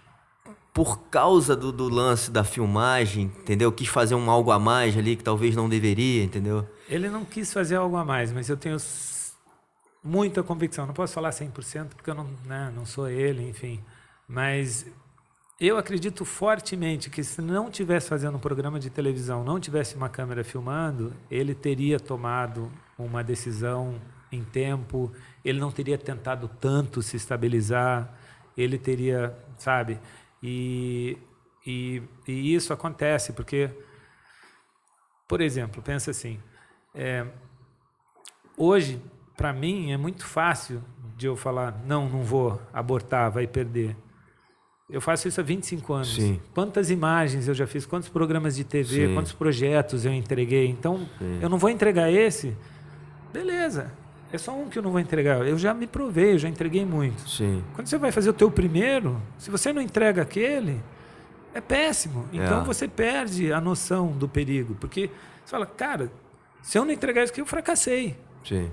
por causa do lance da filmagem, entendeu? Quis fazer algo a mais ali que talvez não deveria, entendeu? Ele não quis fazer algo a mais, mas eu tenho muita convicção. Não posso falar 100% porque eu não sou ele, enfim. Mas eu acredito fortemente que se não tivesse fazendo um programa de televisão, não tivesse uma câmera filmando, ele teria tomado uma decisão em tempo, ele não teria tentado tanto se estabilizar, ele teria, sabe? E isso acontece porque, por exemplo, pensa assim, hoje, para mim, é muito fácil de eu falar, não vou abortar, vai perder. Eu faço isso há 25 anos. Sim. Quantas imagens eu já fiz, quantos programas de TV, Sim. quantos projetos eu entreguei. Então, Sim. eu não vou entregar esse, beleza, é só um que eu não vou entregar. Eu já me provei, eu já entreguei muito. Sim. Quando você vai fazer o teu primeiro, se você não entrega aquele, é péssimo. Então, você perde a noção do perigo. Porque você fala, cara, se eu não entregar isso aqui, eu fracassei. Sim.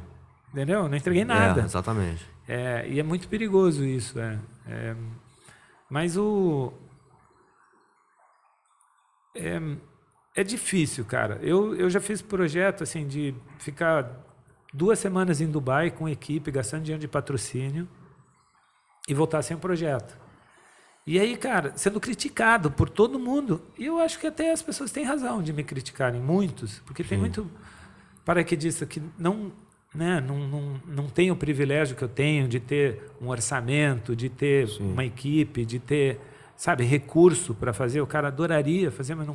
Entendeu? Eu não entreguei nada. Exatamente. E é muito perigoso isso. Mas é difícil, cara. Eu já fiz projeto assim, de ficar 2 semanas em Dubai com equipe, gastando dinheiro de patrocínio e voltar sem projeto. E aí, cara, sendo criticado por todo mundo. E eu acho que até as pessoas têm razão de me criticarem, muitos, porque tem muito paraquedista que não tem o privilégio que eu tenho de ter um orçamento, de ter uma equipe, de ter, sabe, recurso para fazer. O cara adoraria fazer, mas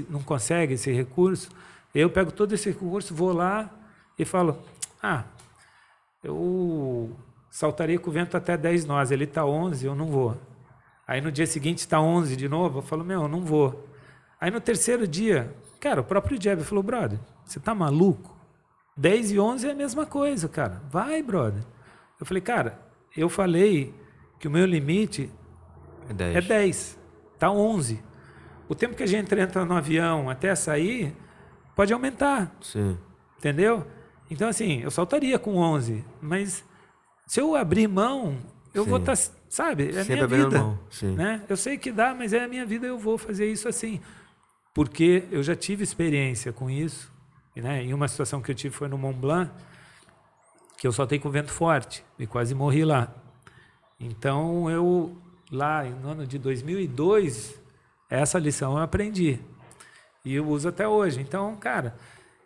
não consegue esse recurso. Eu pego todo esse recurso, vou lá e falo, eu saltaria com o vento até 10 nós, ele está 11, eu não vou. Aí no dia seguinte está 11 de novo, eu falo, eu não vou. Aí no terceiro dia, cara, o próprio Jeb falou, brother, você tá maluco? 10 e 11 é a mesma coisa, cara. Vai, brother. Eu falei, cara, eu falei que o meu limite é 10. Tá 11. O tempo que a gente entra no avião até sair, pode aumentar. Sim. Entendeu? Então, assim, eu saltaria com 11. Mas se eu abrir mão, eu vou estar, sabe? É a minha vida. Mão. Sim. Né? Eu sei que dá, mas é a minha vida, eu vou fazer isso assim. Porque eu já tive experiência com isso. Né? Em uma situação que eu tive foi no Mont Blanc, que eu saltei com vento forte e quase morri lá. Então, eu, lá no ano de 2002, essa lição eu aprendi. E eu uso até hoje. Então, cara,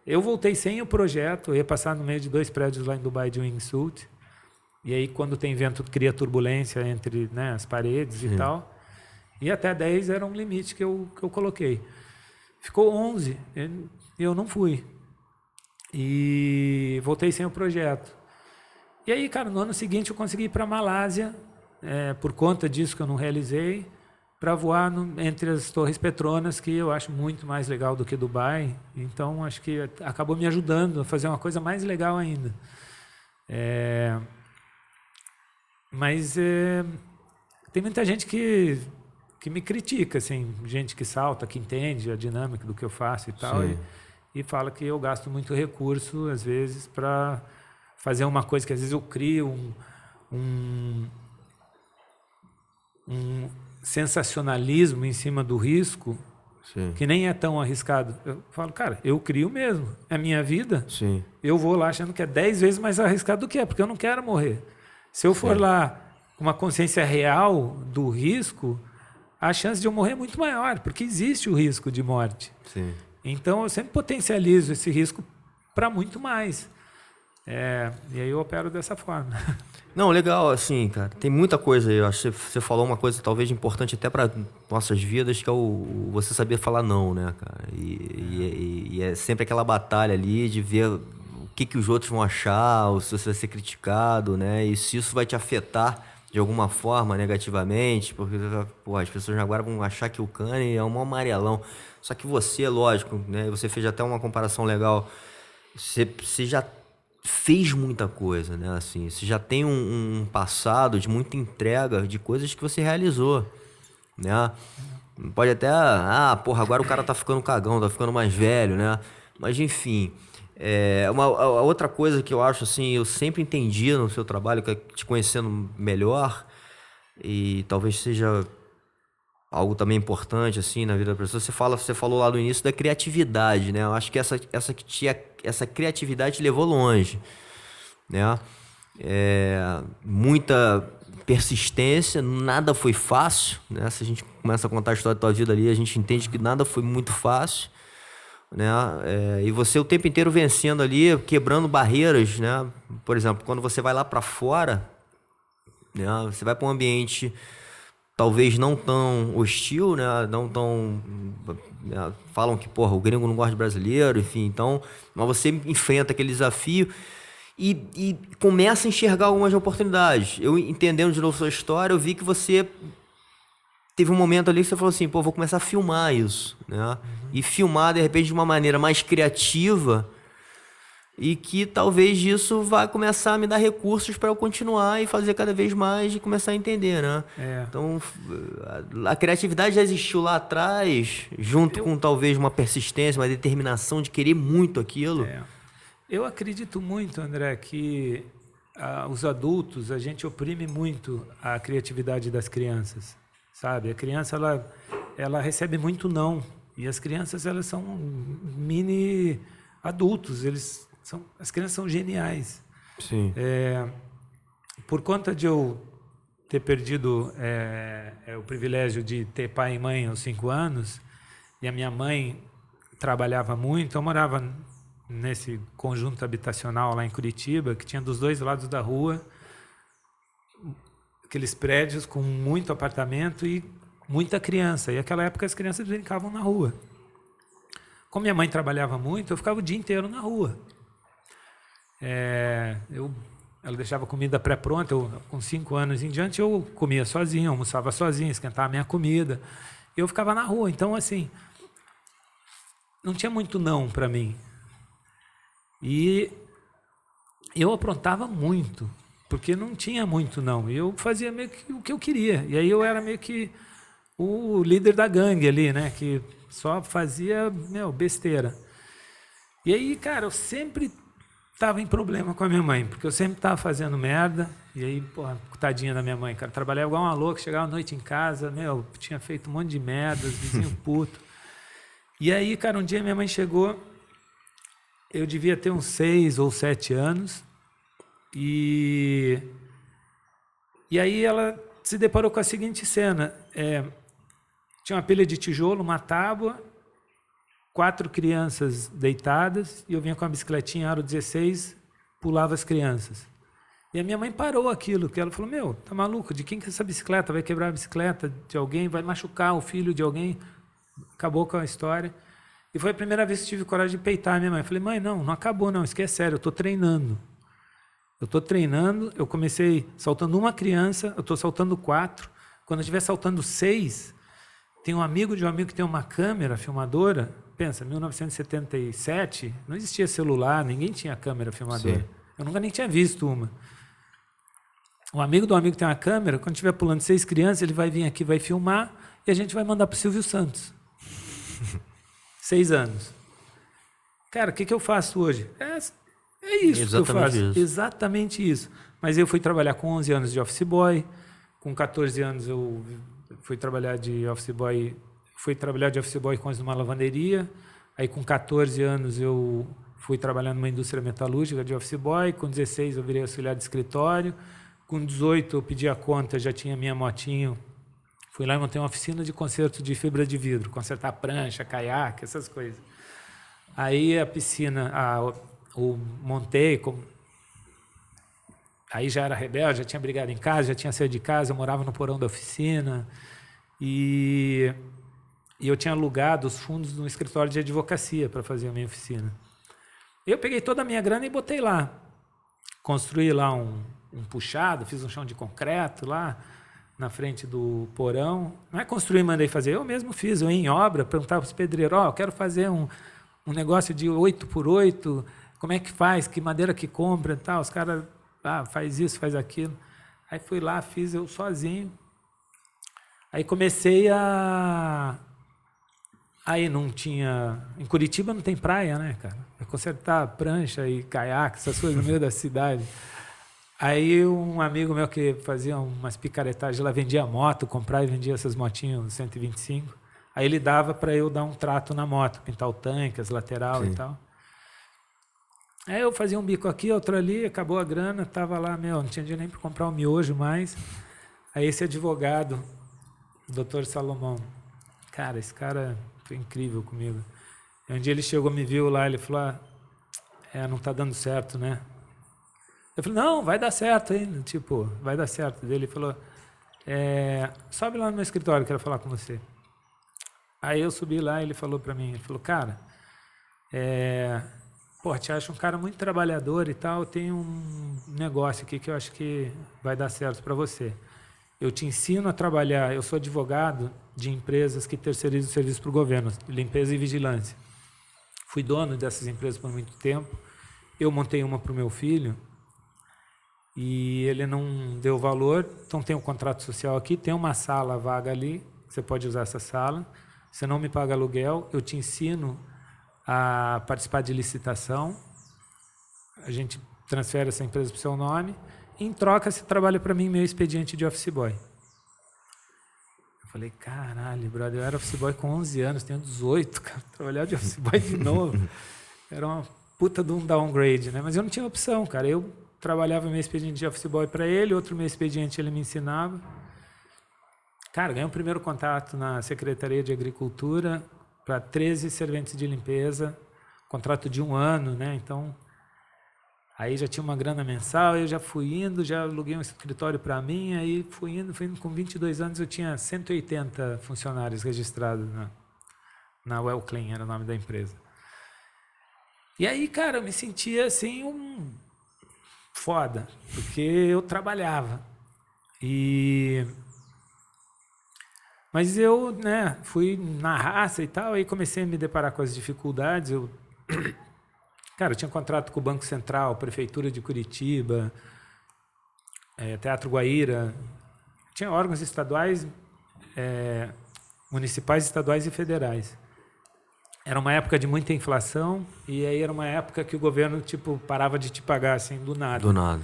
eu voltei sem o projeto, eu ia passar no meio de 2 prédios lá em Dubai de wingsuit. E aí, quando tem vento, cria turbulência entre, né, as paredes e tal. E até 10 era um limite que eu coloquei. Ficou 11 e eu não fui. E voltei sem o projeto. E aí, cara, no ano seguinte eu consegui ir para a Malásia, por conta disso que eu não realizei, para voar entre as Torres Petronas, que eu acho muito mais legal do que Dubai. Então, acho que acabou me ajudando a fazer uma coisa mais legal ainda. Mas tem muita gente que me critica, assim, gente que salta, que entende a dinâmica do que eu faço e tal, e fala que eu gasto muito recurso, às vezes, para fazer uma coisa que às vezes eu crio um sensacionalismo em cima do risco, que nem é tão arriscado. Eu falo, cara, eu crio mesmo, é a minha vida, eu vou lá achando que é 10 vezes mais arriscado do que é, porque eu não quero morrer. Se eu for lá com uma consciência real do risco, a chance de eu morrer é muito maior, porque existe o risco de morte. Então, eu sempre potencializo esse risco para muito mais. E aí eu opero dessa forma. Não, legal, assim, cara, tem muita coisa aí. Eu acho que você falou uma coisa talvez importante até para nossas vidas, que é o você saber falar não, né, cara? E é sempre aquela batalha ali de ver o que os outros vão achar, ou se você vai ser criticado, né? E se isso vai te afetar de alguma forma negativamente, porque as pessoas agora vão achar que o Kanye é um amarelão. Só que você, lógico, né? Você fez até uma comparação legal. Você já fez muita coisa, né? Assim, você já tem um passado de muita entrega de coisas que você realizou, né? Pode até, porra, agora o cara tá ficando cagão, tá ficando mais velho, né? Mas enfim, a outra coisa que eu acho assim, eu sempre entendi no seu trabalho, que é te conhecendo melhor, e talvez seja algo também importante assim na vida da pessoa. Você falou lá no início da criatividade, né? Eu acho que essa criatividade te levou longe, né? Muita persistência, nada foi fácil, né? Se a gente começa a contar a história da tua vida ali, a gente entende que nada foi muito fácil, né? E você o tempo inteiro vencendo ali, quebrando barreiras, né? Por exemplo, quando você vai lá para fora, né? Você vai para um ambiente talvez não tão hostil, né? Não tão, né? Falam que, porra, o gringo não gosta de brasileiro, enfim, então, mas você enfrenta aquele desafio e começa a enxergar algumas oportunidades. Eu, entendendo de novo sua história, eu vi que você teve um momento ali que você falou assim, pô, vou começar a filmar isso, né? E filmar, de repente, de uma maneira mais criativa e que talvez isso vai começar a me dar recursos para eu continuar e fazer cada vez mais e começar a entender, né? Então, a criatividade já existiu lá atrás, junto com talvez uma persistência, uma determinação de querer muito aquilo. Eu acredito muito, André, que os adultos, a gente oprime muito a criatividade das crianças, sabe? A criança, ela recebe muito não. E as crianças, elas são mini adultos, as crianças são geniais. Sim. Por conta de eu ter perdido o privilégio de ter pai e mãe aos 5 anos, e a minha mãe trabalhava muito, eu morava nesse conjunto habitacional lá em Curitiba, que tinha dos dois lados da rua aqueles prédios com muito apartamento e muita criança. E naquela época as crianças brincavam na rua. Como minha mãe trabalhava muito, eu ficava o dia inteiro na rua. Ela deixava comida pré-pronta. Com 5 anos em diante, eu comia sozinho, almoçava sozinho, esquentava a minha comida. Eu ficava na rua. Então, assim, não tinha muito não para mim. E eu aprontava muito, porque não tinha muito não. Eu fazia meio que o que eu queria. E aí eu era meio que o líder da gangue ali, né? Que só fazia, besteira. E aí, cara, eu sempre estava em problema com a minha mãe, porque eu sempre estava fazendo merda. E aí, porra, tadinha da minha mãe, cara, trabalhava igual uma louca, chegava à noite em casa, tinha feito um monte de merda, os vizinhos putos. E aí, cara, um dia minha mãe chegou, eu devia ter uns 6 ou 7 anos, e aí ela se deparou com a seguinte cena. Tinha uma pilha de tijolo, uma tábua, 4 crianças deitadas, e eu vinha com a bicicletinha, aro 16, pulava as crianças. E a minha mãe parou aquilo, que ela falou, tá maluco, de quem que é essa bicicleta? Vai quebrar a bicicleta de alguém, vai machucar o filho de alguém. Acabou com a história. E foi a primeira vez que tive coragem de peitar a minha mãe. Eu falei, mãe, não acabou não, isso aqui é sério, eu estou treinando. Eu comecei saltando uma criança, eu estou saltando 4. Quando eu estiver saltando 6, tem um amigo de um amigo que tem uma câmera filmadora. Pensa, 1977, não existia celular, ninguém tinha câmera filmadora. Sim. Eu nunca nem tinha visto uma. Um amigo do amigo que tem uma câmera, quando estiver pulando 6 crianças, ele vai vir aqui, vai filmar, e a gente vai mandar para o Silvio Santos. 6 anos. Cara, o que eu faço hoje? É isso exatamente que eu faço. Isso. Exatamente isso. Mas eu fui trabalhar com 11 anos de office boy. Com 14 anos eu fui trabalhar de office boy. Fui trabalhar de office boy com uma lavanderia. Aí com 14 anos eu fui trabalhar numa indústria metalúrgica de office boy. Com 16 eu virei auxiliar de escritório. Com 18 eu pedi a conta, já tinha minha motinho. Fui lá e montei uma oficina de conserto de fibra de vidro, consertar prancha, caiaque, essas coisas. Aí a piscina, montei, aí já era rebelde, já tinha brigado em casa, já tinha saído de casa, eu morava no porão da oficina e eu tinha alugado os fundos de um escritório de advocacia para fazer a minha oficina. Eu peguei toda a minha grana e botei lá. Construí lá um puxado, fiz um chão de concreto lá, na frente do porão. Não é construir, mandei fazer. Eu mesmo fiz, eu ia em obra, perguntava para os pedreiros, eu quero fazer um negócio de 8x8, como é que faz, que madeira que compra e tal. Os caras, faz isso, faz aquilo. Aí fui lá, fiz eu sozinho. Aí comecei a... Aí não tinha... Em Curitiba não tem praia, né, cara? É consertar prancha e caiaque, essas coisas no meio da cidade. Aí um amigo meu que fazia umas picaretagens, lá vendia moto, comprava e vendia essas motinhas 125. Aí ele dava para eu dar um trato na moto, pintar o tanque, as lateral e tal. Aí eu fazia um bico aqui, outro ali, acabou a grana, tava lá, não tinha dinheiro nem para comprar um miojo mais. Aí esse advogado, o doutor Salomão, cara, esse cara foi incrível comigo. Um dia ele chegou, me viu lá, ele falou, não tá dando certo, né? Eu falei, não, vai dar certo ainda, tipo, vai dar certo. Ele falou, sobe lá no meu escritório, quero falar com você. Aí eu subi lá e ele falou para mim, ele falou, cara, te acho um cara muito trabalhador e tal, tem um negócio aqui que eu acho que vai dar certo para você. Eu te ensino a trabalhar, eu sou advogado de empresas que terceirizam o serviço para o governo, limpeza e vigilância. Fui dono dessas empresas por muito tempo, eu montei uma para o meu filho, e ele não deu valor, então tem um contrato social aqui, tem uma sala vaga ali, você pode usar essa sala, você não me paga aluguel, eu te ensino a participar de licitação, a gente transfere essa empresa para o seu nome, e em troca você trabalha para mim meu expediente de office boy. Eu falei, caralho, brother, eu era office boy com 11 anos, tenho 18, cara, trabalhar de office boy de novo, era uma puta de um downgrade, né? Mas eu não tinha opção, cara, eu trabalhava meu expediente de office boy para ele, outro meu expediente ele me ensinava. Cara, ganhei o primeiro contato na Secretaria de Agricultura para 13 serventes de limpeza, contrato de 1 ano, né? Então, aí já tinha uma grana mensal, eu já fui indo, já aluguei um escritório para mim, aí fui indo, com 22 anos eu tinha 180 funcionários registrados na Well Clean, era o nome da empresa. E aí, cara, eu me sentia assim foda, porque eu trabalhava. Mas eu, né, fui na raça e tal, aí comecei a me deparar com as dificuldades. Cara, eu tinha contrato com o Banco Central, Prefeitura de Curitiba, Teatro Guaíra. Tinha órgãos estaduais, municipais, estaduais e federais. Era uma época de muita inflação e aí era uma época que o governo parava de te pagar assim do nada. Do nada.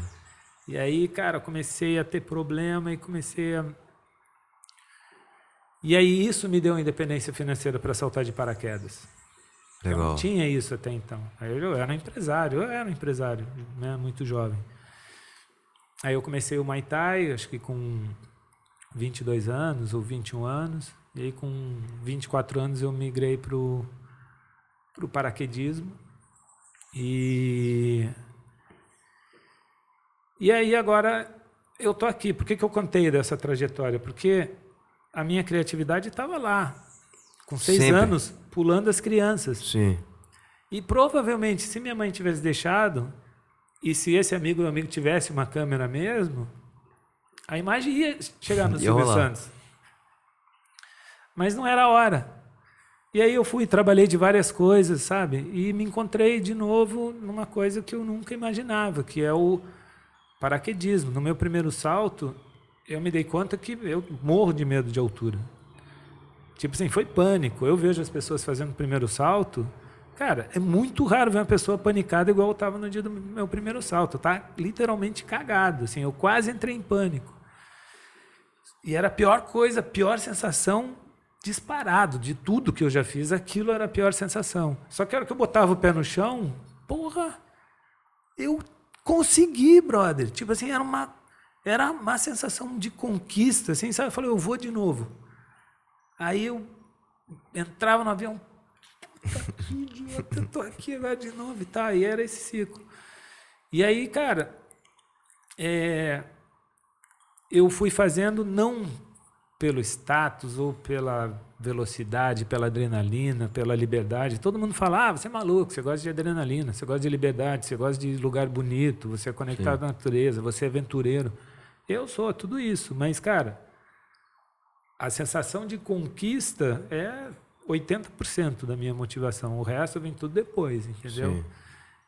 E aí, cara, comecei a ter problema e E aí isso me deu independência financeira para saltar de paraquedas. Legal. Eu não tinha isso até então. Aí eu era um empresário, né, muito jovem. Aí eu comecei o Muay Thai, acho que com 22 anos ou 21 anos. E aí com 24 anos eu migrei pro paraquedismo. E aí agora eu tô aqui. Por que eu contei dessa trajetória? Porque a minha criatividade estava lá, com 6 anos, pulando as crianças. Sim. E provavelmente, se minha mãe tivesse deixado, e se esse amigo tivesse uma câmera mesmo, a imagem ia chegar no Silvio Santos. Mas não era a hora. E aí eu trabalhei de várias coisas, sabe? E me encontrei de novo numa coisa que eu nunca imaginava, que é o paraquedismo. No meu primeiro salto, eu me dei conta que eu morro de medo de altura. Tipo assim, foi pânico. Eu vejo as pessoas fazendo o primeiro salto. Cara, é muito raro ver uma pessoa panicada igual eu estava no dia do meu primeiro salto. Tá literalmente cagado. Assim, eu quase entrei em pânico. E era a pior coisa, a pior sensação disparado. De tudo que eu já fiz, aquilo era a pior sensação. Só que a hora que eu botava o pé no chão, porra, eu consegui, brother. Tipo assim, era uma sensação de conquista, assim, sabe? Eu falei, eu vou de novo. Aí eu entrava no avião, que idiota, eu tô aqui agora de novo e tal. E era esse ciclo. E aí, cara, eu fui fazendo não pelo status ou pela velocidade, pela adrenalina, pela liberdade. Todo mundo fala, você é maluco, você gosta de adrenalina, você gosta de liberdade, você gosta de lugar bonito, você é conectado à natureza, você é aventureiro. Eu sou tudo isso, mas, cara, a sensação de conquista é 80% da minha motivação. O resto vem tudo depois, entendeu? Sim.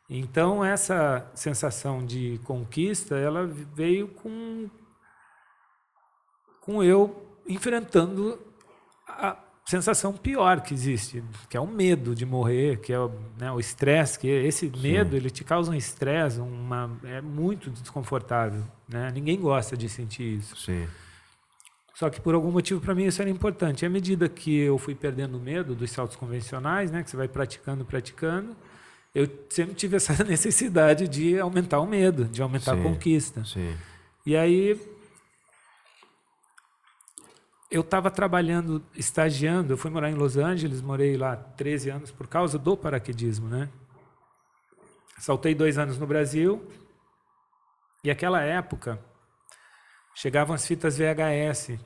Então, essa sensação de conquista, ela veio com eu enfrentando a sensação pior que existe, que é o medo de morrer, que é o estresse, que esse medo ele te causa um estresse, é muito desconfortável, né? Ninguém gosta de sentir isso. Sim. Só que por algum motivo para mim isso era importante. E à medida que eu fui perdendo o medo dos saltos convencionais, né, que você vai praticando, eu sempre tive essa necessidade de aumentar o medo, de aumentar a conquista. Sim. E aí eu estava trabalhando, estagiando, eu fui morar em Los Angeles, morei lá 13 anos por causa do paraquedismo, né? Saltei 2 anos no Brasil e naquela época chegavam as fitas VHS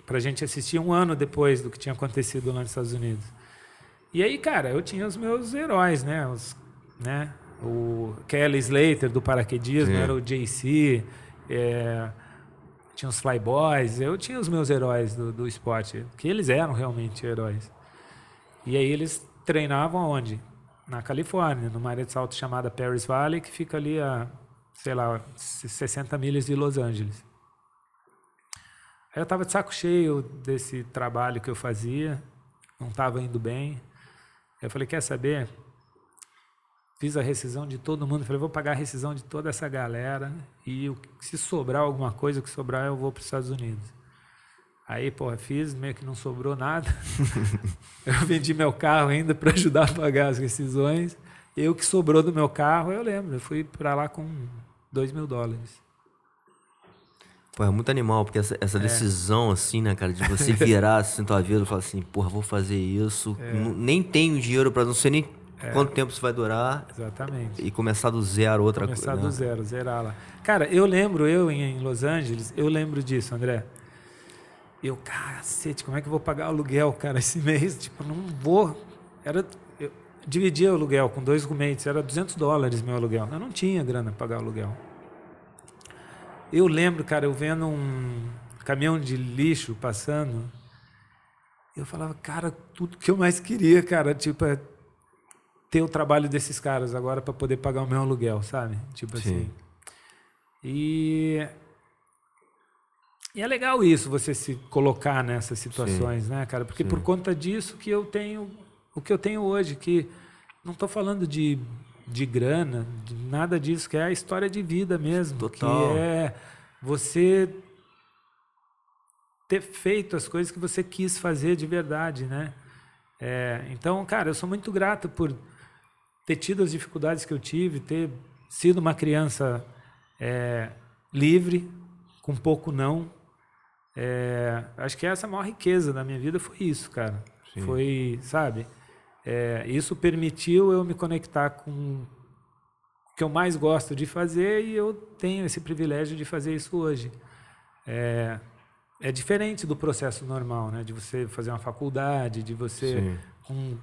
para a gente assistir 1 ano depois do que tinha acontecido lá nos Estados Unidos. E aí, cara, eu tinha os meus heróis, né? O Kelly Slater do paraquedismo, era o JC, tinha os Flyboys, eu tinha os meus heróis do esporte, que eles eram realmente heróis. E aí eles treinavam aonde? Na Califórnia, numa área de salto chamada Perris Valley, que fica ali a, sei lá, 60 milhas de Los Angeles. Aí eu estava de saco cheio desse trabalho que eu fazia, não estava indo bem. Aí eu falei, quer saber? Fiz a rescisão de todo mundo, falei, vou pagar a rescisão de toda essa galera e se sobrar alguma coisa, o que sobrar eu vou para os Estados Unidos. Aí, porra, fiz, meio que não sobrou nada. Eu vendi meu carro ainda para ajudar a pagar as rescisões. E o que sobrou do meu carro, eu lembro, eu fui para lá com $2.000. Pô, é muito animal, porque essa decisão, assim, né, cara, de você virar assim tua vida e falar assim, porra, vou fazer isso, nem tenho dinheiro para não sei nem quanto tempo isso vai durar. Exatamente. E começar do zero outra coisa. Começar do zero, zerar lá. Cara, eu lembro, em Los Angeles, eu lembro disso, André. Eu, cacete, como é que eu vou pagar o aluguel, cara, esse mês? Tipo, não vou. Eu dividia o aluguel com 2 roommates, era $200 meu aluguel. Eu não tinha grana para pagar o aluguel. Eu lembro, cara, eu vendo um caminhão de lixo passando, eu falava, cara, tudo que eu mais queria, cara, tipo, é ter o trabalho desses caras agora para poder pagar o meu aluguel, sabe? Tipo assim. E é legal isso, você se colocar nessas situações, né, cara? Porque por conta disso que eu tenho o que eu tenho hoje, que não estou falando de grana, de nada disso, que é a história de vida mesmo. Total. Que é você ter feito as coisas que você quis fazer de verdade, né? Então, cara, eu sou muito grato por ter tido as dificuldades que eu tive, ter sido uma criança livre, com pouco não. Acho que essa é a maior riqueza da minha vida foi isso, cara. Sim. Foi, sabe? Isso permitiu eu me conectar com o que eu mais gosto de fazer e eu tenho esse privilégio de fazer isso hoje. É diferente do processo normal, né? De você fazer uma faculdade, de você, com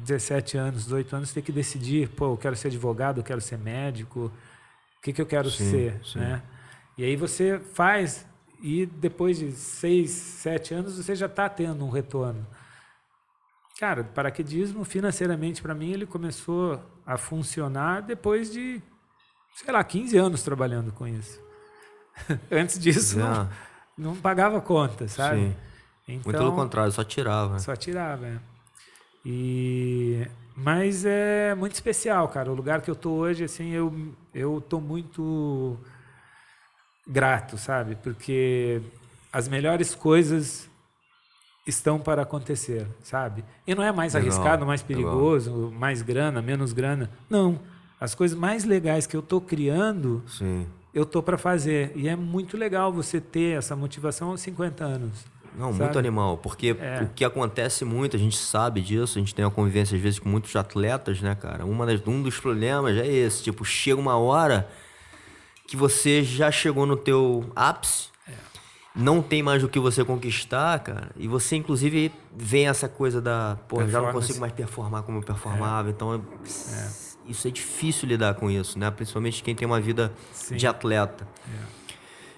17 anos, 18 anos, ter que decidir, pô, eu quero ser advogado, eu quero ser médico, o que eu quero ser, né? E aí você faz e depois de 6, 7 anos você já está tendo um retorno. Cara, o paraquedismo financeiramente para mim ele começou a funcionar depois de, sei lá, 15 anos trabalhando com isso. Antes disso não pagava conta, sabe? Sim. Então, muito pelo contrário, só tirava. Só tirava, Mas é muito especial, cara. O lugar que eu tô hoje, assim, eu tô muito grato, sabe? Porque as melhores coisas estão para acontecer, sabe? E não é mais arriscado, mais perigoso, mais grana, menos grana. Não. As coisas mais legais que eu tô criando, eu tô para fazer. E é muito legal você ter essa motivação aos 50 anos. Não, sabe? muito animal, porque o que acontece muito, a gente sabe disso, a gente tem uma convivência às vezes com muitos atletas, né, cara? Um dos problemas é esse, tipo, chega uma hora que você já chegou no teu ápice, não tem mais o que você conquistar, cara, e você inclusive vem essa coisa da, porra, já não consigo mais performar como eu performava, então isso é difícil lidar com isso, né? Principalmente quem tem uma vida de atleta.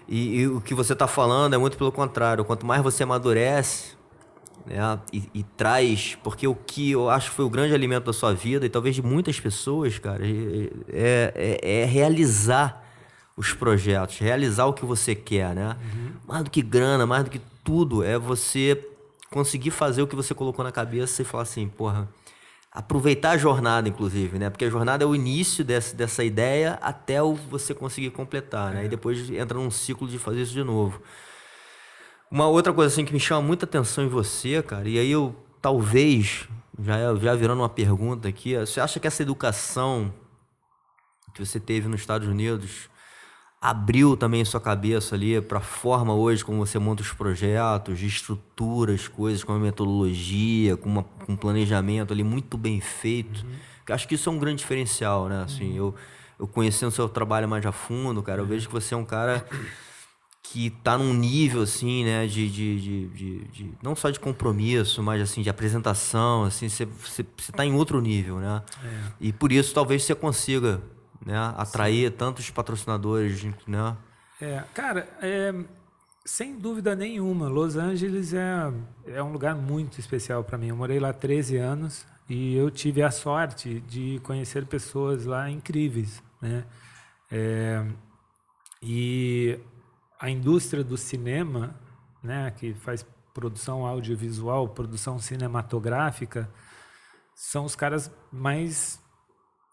E o que você está falando é muito pelo contrário. Quanto mais você amadurece, né, e traz... Porque o que eu acho que foi o grande alimento da sua vida, e talvez de muitas pessoas, cara, é realizar os projetos, realizar o que você quer, né? Mais do que grana, mais do que tudo, é você conseguir fazer o que você colocou na cabeça e falar assim, porra, aproveitar a jornada, inclusive, né? Porque a jornada é o início dessa ideia até você conseguir completar, né? E depois entra num ciclo de fazer isso de novo. Uma outra coisa assim que me chama muita atenção em você, cara, e aí eu talvez, já virando uma pergunta aqui, você acha que essa educação que você teve nos Estados Unidos abriu também sua cabeça ali para a forma hoje como você monta os projetos, de estruturas, coisas com uma metodologia, com um planejamento ali muito bem feito? Eu acho que isso é um grande diferencial, né? Assim, eu conhecendo o seu trabalho mais a fundo, cara, eu vejo que você é um cara que tá num nível, assim, né, de não só de compromisso, mas, assim, de apresentação, assim, você tá em outro nível, né? E por isso, talvez você consiga, né, atrair tantos patrocinadores, né? Cara, sem dúvida nenhuma, Los Angeles é um lugar muito especial para mim. Eu morei lá 13 anos e eu tive a sorte de conhecer pessoas lá incríveis, né? E a indústria do cinema, né, que faz produção audiovisual, produção cinematográfica, são os caras mais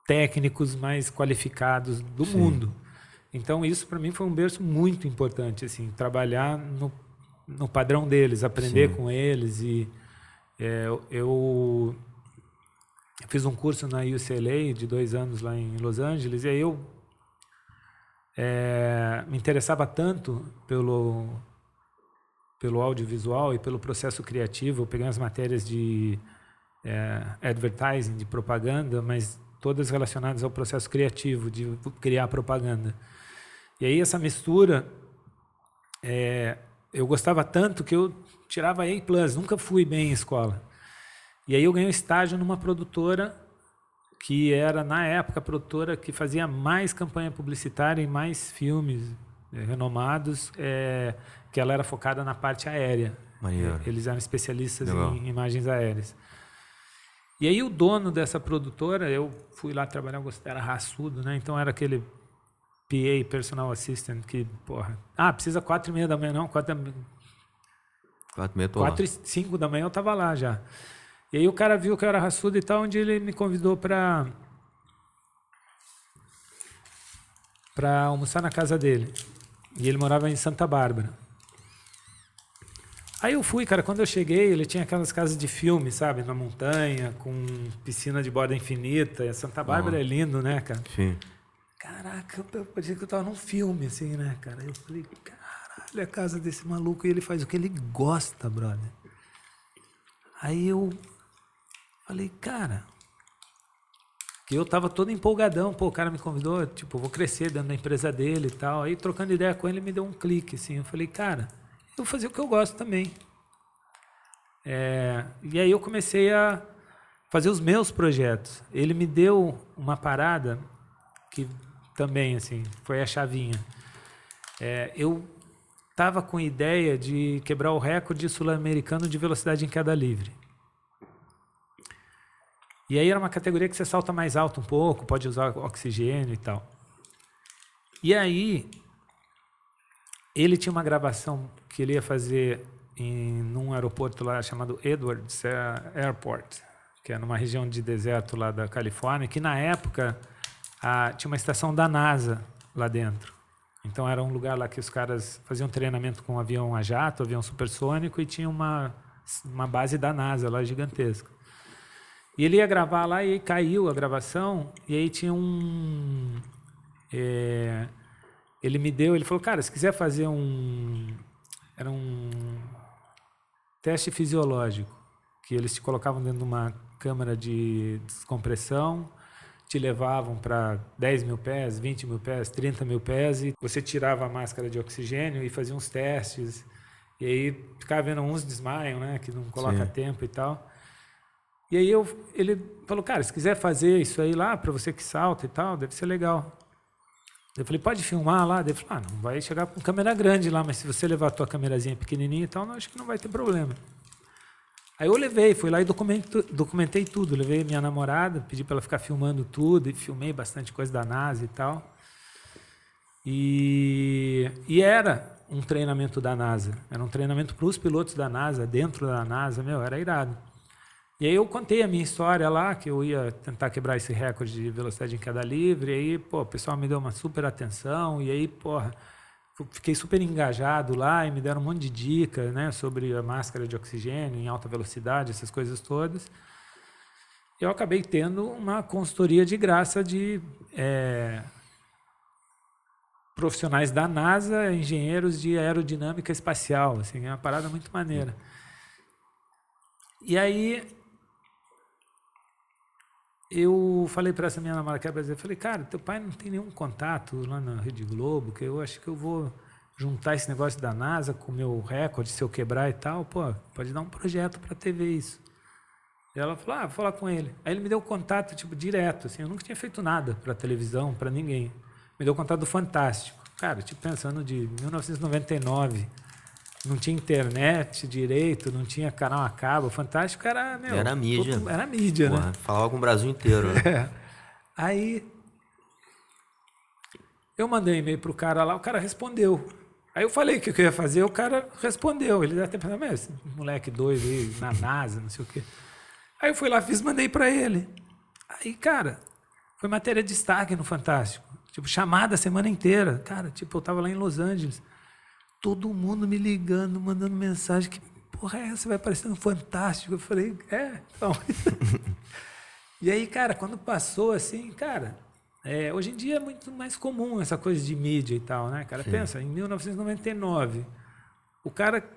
técnicos, mais qualificados do mundo. Então isso para mim foi um berço muito importante, assim, trabalhar no padrão deles, aprender com eles. E eu fiz um curso na UCLA de 2 anos lá em Los Angeles, e aí eu me interessava tanto pelo audiovisual e pelo processo criativo. Eu peguei as matérias de advertising, de propaganda, mas todas relacionadas ao processo criativo, de criar propaganda. E aí essa mistura, eu gostava tanto que eu tirava A+, nunca fui bem em escola. E aí eu ganhei um estágio numa produtora que era, na época, a produtora que fazia mais campanha publicitária e mais filmes renomados, que ela era focada na parte aérea. Maneiro. Eles eram especialistas em imagens aéreas. E aí o dono dessa produtora, eu fui lá trabalhar, era raçudo, né? Então era aquele PA, Personal Assistant, que, porra... precisa 4h30 da manhã, não, 4h30 4h05 da manhã eu tava lá já. E aí o cara viu que eu era raçudo e tal, onde ele me convidou para almoçar na casa dele. E ele morava em Santa Bárbara. Aí eu fui, cara, quando eu cheguei, ele tinha aquelas casas de filme, sabe? Na montanha, com piscina de borda infinita. E Santa Bárbara é lindo, né, cara? Sim. Caraca, eu parecia que eu tava num filme, assim, né, cara? Eu falei, caralho, a casa desse maluco, e ele faz o que ele gosta, brother. Aí eu falei, cara, que eu tava todo empolgadão, pô, o cara me convidou, tipo, eu vou crescer dentro da empresa dele e tal. Aí, trocando ideia com ele, me deu um clique, assim. Eu falei, cara, eu vou fazer o que eu gosto também. E aí eu comecei a fazer os meus projetos. Ele me deu uma parada que também, assim, foi a chavinha. Eu tava com ideia de quebrar o recorde sul-americano de velocidade em queda livre. E aí era uma categoria que você salta mais alto um pouco, pode usar oxigênio e tal. E aí, ele tinha uma gravação que ele ia fazer num aeroporto lá chamado Edwards Airport, que é numa região de deserto lá da Califórnia, que na época tinha uma estação da NASA lá dentro. Então era um lugar lá que os caras faziam treinamento com um avião a jato, avião supersônico, e tinha uma base da NASA lá gigantesca. E ele ia gravar lá e aí caiu a gravação, e aí tinha ele falou, cara, se quiser fazer era um teste fisiológico, que eles te colocavam dentro de uma câmara de descompressão, te levavam para 10 mil pés, 20 mil pés, 30 mil pés, e você tirava a máscara de oxigênio e fazia uns testes, e aí ficava vendo uns desmaiam, né, que não coloca tempo e tal. E aí ele falou, cara, se quiser fazer isso aí lá, para você que salta e tal, deve ser legal. Eu falei, pode filmar lá? Ele falou, não vai chegar com câmera grande lá, mas se você levar a tua câmerazinha pequenininha e tal, acho que não vai ter problema. Aí eu fui lá e documentei tudo. Levei minha namorada, pedi para ela ficar filmando tudo, e filmei bastante coisa da NASA e tal. E era um treinamento da NASA. Era um treinamento para os pilotos da NASA, dentro da NASA, era irado. E aí eu contei a minha história lá, que eu ia tentar quebrar esse recorde de velocidade em queda livre, e aí, o pessoal me deu uma super atenção, e aí, fiquei super engajado lá, e me deram um monte de dicas, né, sobre a máscara de oxigênio em alta velocidade, essas coisas todas. Eu acabei tendo uma consultoria de graça de profissionais da NASA, engenheiros de aerodinâmica espacial, assim, é uma parada muito maneira. E aí eu falei para essa minha namorada que era brasileira, falei, cara, teu pai não tem nenhum contato lá na Rede Globo, que eu acho que eu vou juntar esse negócio da NASA com o meu recorde, se eu quebrar e tal, pode dar um projeto para TV isso. E ela falou, vou falar com ele. Aí ele me deu o contato, direto, assim, eu nunca tinha feito nada para televisão, para ninguém. Me deu o contato do Fantástico. Cara, pensando de 1999, não tinha internet direito, não tinha canal a cabo. O Fantástico era, era mídia. Era mídia, né? Falava com o Brasil inteiro, né? Aí eu mandei um e-mail pro cara lá, o cara respondeu. Aí eu falei o que eu ia fazer, o cara respondeu. Ele até pensou, esse moleque doido aí na NASA, não sei o quê. Aí eu fui lá, mandei para ele. Aí, cara, foi matéria de destaque no Fantástico. Chamada a semana inteira. Cara, eu tava lá em Los Angeles. Todo mundo me ligando, mandando mensagem. Que porra é essa? Vai aparecer no Fantástico. Eu falei, então. E aí, cara, quando passou assim, cara, hoje em dia é muito mais comum essa coisa de mídia e tal, né, cara? Sim. Pensa, em 1999, o cara,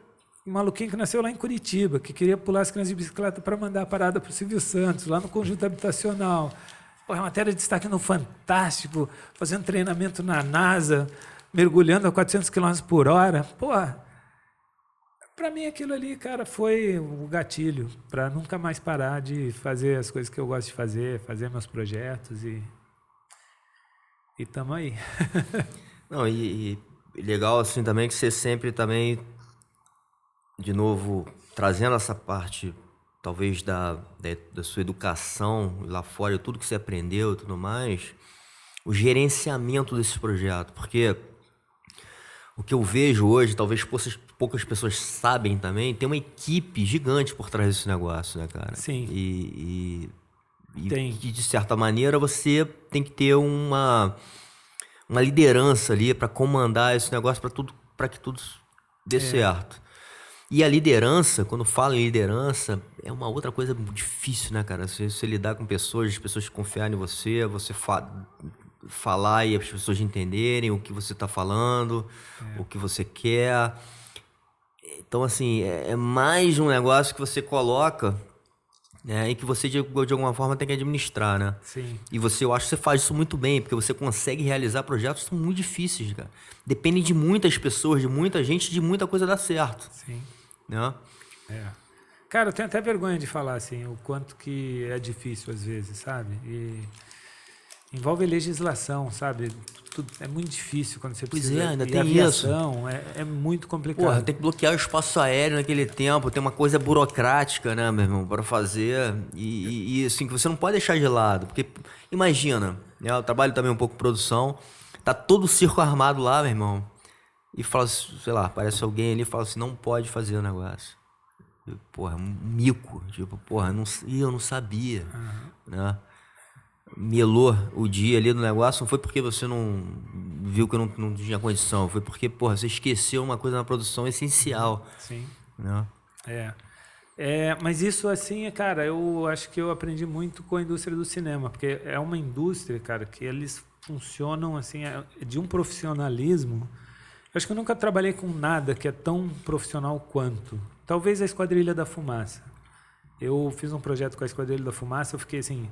um maluquinho que nasceu lá em Curitiba, que queria pular as crianças de bicicleta para mandar a parada pro Silvio Santos, lá no conjunto habitacional. Matéria de destaque no Fantástico, fazendo treinamento na NASA, mergulhando a 400 km por hora. Para mim aquilo ali, cara, foi o gatilho para nunca mais parar de fazer as coisas que eu gosto de fazer meus projetos e tamo aí. Não, e legal assim também que você sempre também, de novo, trazendo essa parte talvez da sua educação lá fora, tudo que você aprendeu e tudo mais, o gerenciamento desse projeto, porque o que eu vejo hoje, talvez poucas pessoas sabem também, tem uma equipe gigante por trás desse negócio, né, cara? Sim. E de certa maneira você tem que ter uma liderança ali para comandar esse negócio para que tudo dê certo. E a liderança, quando falo em liderança, é uma outra coisa difícil, né, cara? Você lidar com pessoas, as pessoas confiarem em você, falar e as pessoas entenderem o que você está falando, o que você quer. Então, assim, é mais um negócio que você coloca, né, e que você, de alguma forma, tem que administrar, né? Sim. E eu acho que você faz isso muito bem, porque você consegue realizar projetos que são muito difíceis, cara. Depende de muitas pessoas, de muita gente, de muita coisa dar certo. Sim. Né? Cara, eu tenho até vergonha de falar assim, o quanto que é difícil às vezes, sabe? E envolve legislação, sabe? Tudo, é muito difícil quando você precisa. Ainda e tem aviação, isso. É muito complicado. Tem que bloquear o espaço aéreo naquele tempo, tem uma coisa burocrática, né, meu irmão, para fazer. E assim, que você não pode deixar de lado. Porque, imagina, né, eu trabalho também um pouco em produção, tá todo o circo armado lá, meu irmão. E fala, sei lá, aparece alguém ali e fala assim, não pode fazer o negócio. Um mico. Eu não sabia. Né? Melou o dia ali do negócio, não foi porque você não viu que eu não tinha condição, foi porque, você esqueceu uma coisa na produção essencial. Sim. Né? Mas isso, assim, cara, eu acho que eu aprendi muito com a indústria do cinema, porque é uma indústria, cara, que eles funcionam, assim, de um profissionalismo. Eu acho que eu nunca trabalhei com nada que é tão profissional quanto. Talvez a Esquadrilha da Fumaça. Eu fiz um projeto com a Esquadrilha da Fumaça, eu fiquei assim,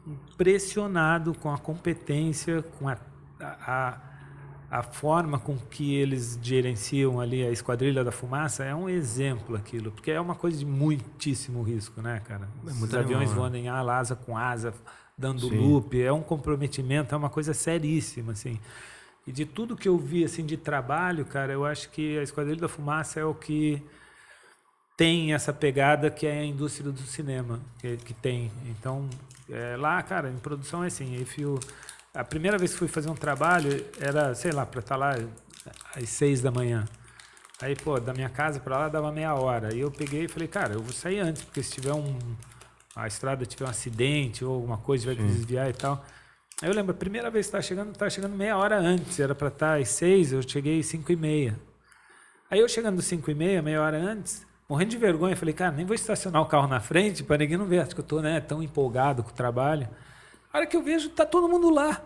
impressionado com a competência, com a forma com que eles gerenciam ali a Esquadrilha da Fumaça. É um exemplo aquilo, porque é uma coisa de muitíssimo risco, né, cara? Os aviões voando em asa com asa, dando loop, é um comprometimento, é uma coisa seríssima, assim. E de tudo que eu vi assim de trabalho, cara, eu acho que a Esquadrilha da Fumaça é o que tem essa pegada que é a indústria do cinema que tem. Então, lá, cara, em produção é assim, A primeira vez que fui fazer um trabalho era, sei lá, para estar lá às 6 da manhã. Aí, pô, da minha casa para lá dava meia hora. Aí eu peguei e falei, cara, eu vou sair antes, porque se tiver a estrada tiver um acidente ou alguma coisa, tiver que desviar e tal. Aí eu lembro, a primeira vez que estava chegando meia hora antes, era para estar às 6, eu cheguei às 5h30. Aí eu chegando às 5h30, meia hora antes, morrendo de vergonha, falei, cara, nem vou estacionar o carro na frente para ninguém não ver, acho que eu estou, né, tão empolgado com o trabalho. A hora que eu vejo, tá todo mundo lá.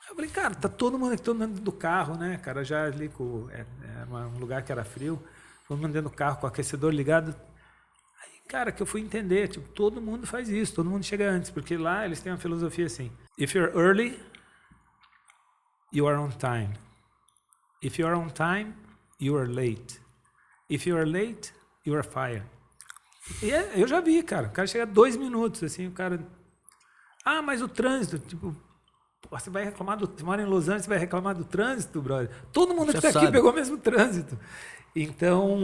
Eu falei, cara, tá todo mundo aqui, todo mundo dentro do carro, né, cara, já ali com... um lugar que era frio, todo mundo dentro do carro com o aquecedor ligado. Cara, que eu fui entender, tipo, todo mundo faz isso, todo mundo chega antes, porque lá eles têm uma filosofia assim: if you're early, you are on time. If you are on time, you are late. If you are late, you are fired. E eu já vi, cara, o cara chega 2 minutos, assim, o cara... Ah, mas o trânsito, tipo, você vai reclamar você mora em Los Angeles, você vai reclamar do trânsito, brother. Todo mundo que está aqui pegou o mesmo trânsito. Então...